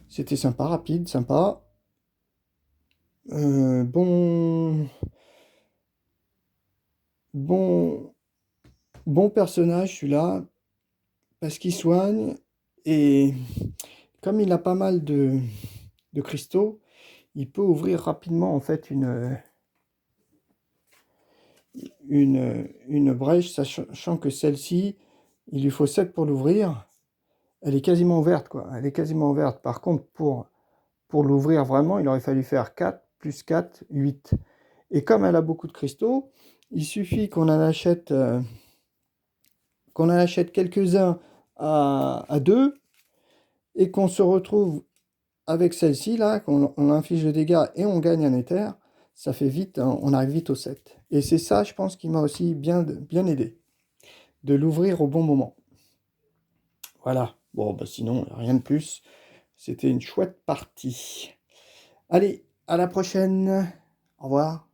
C'était sympa, rapide, sympa. Bon... Bon... Bon personnage, celui-là, parce qu'il soigne, et comme il a pas mal de cristaux, il peut ouvrir rapidement, en fait, une brèche, sachant que celle-ci, il lui faut 7 pour l'ouvrir. Elle est quasiment ouverte, quoi. Elle est quasiment ouverte. Par contre, pour l'ouvrir vraiment, il aurait fallu faire 4, plus 4, 8. Et comme elle a beaucoup de cristaux, il suffit qu'on en achète quelques-uns à 2 et qu'on se retrouve avec celle-ci, là, qu'on inflige le dégât et on gagne un éther. Ça fait vite, hein, on arrive vite au 7. Et c'est ça, je pense, qui m'a aussi bien aidé, de l'ouvrir au bon moment. Voilà. Bon, bah sinon, rien de plus. C'était une chouette partie. Allez, à la prochaine. Au revoir.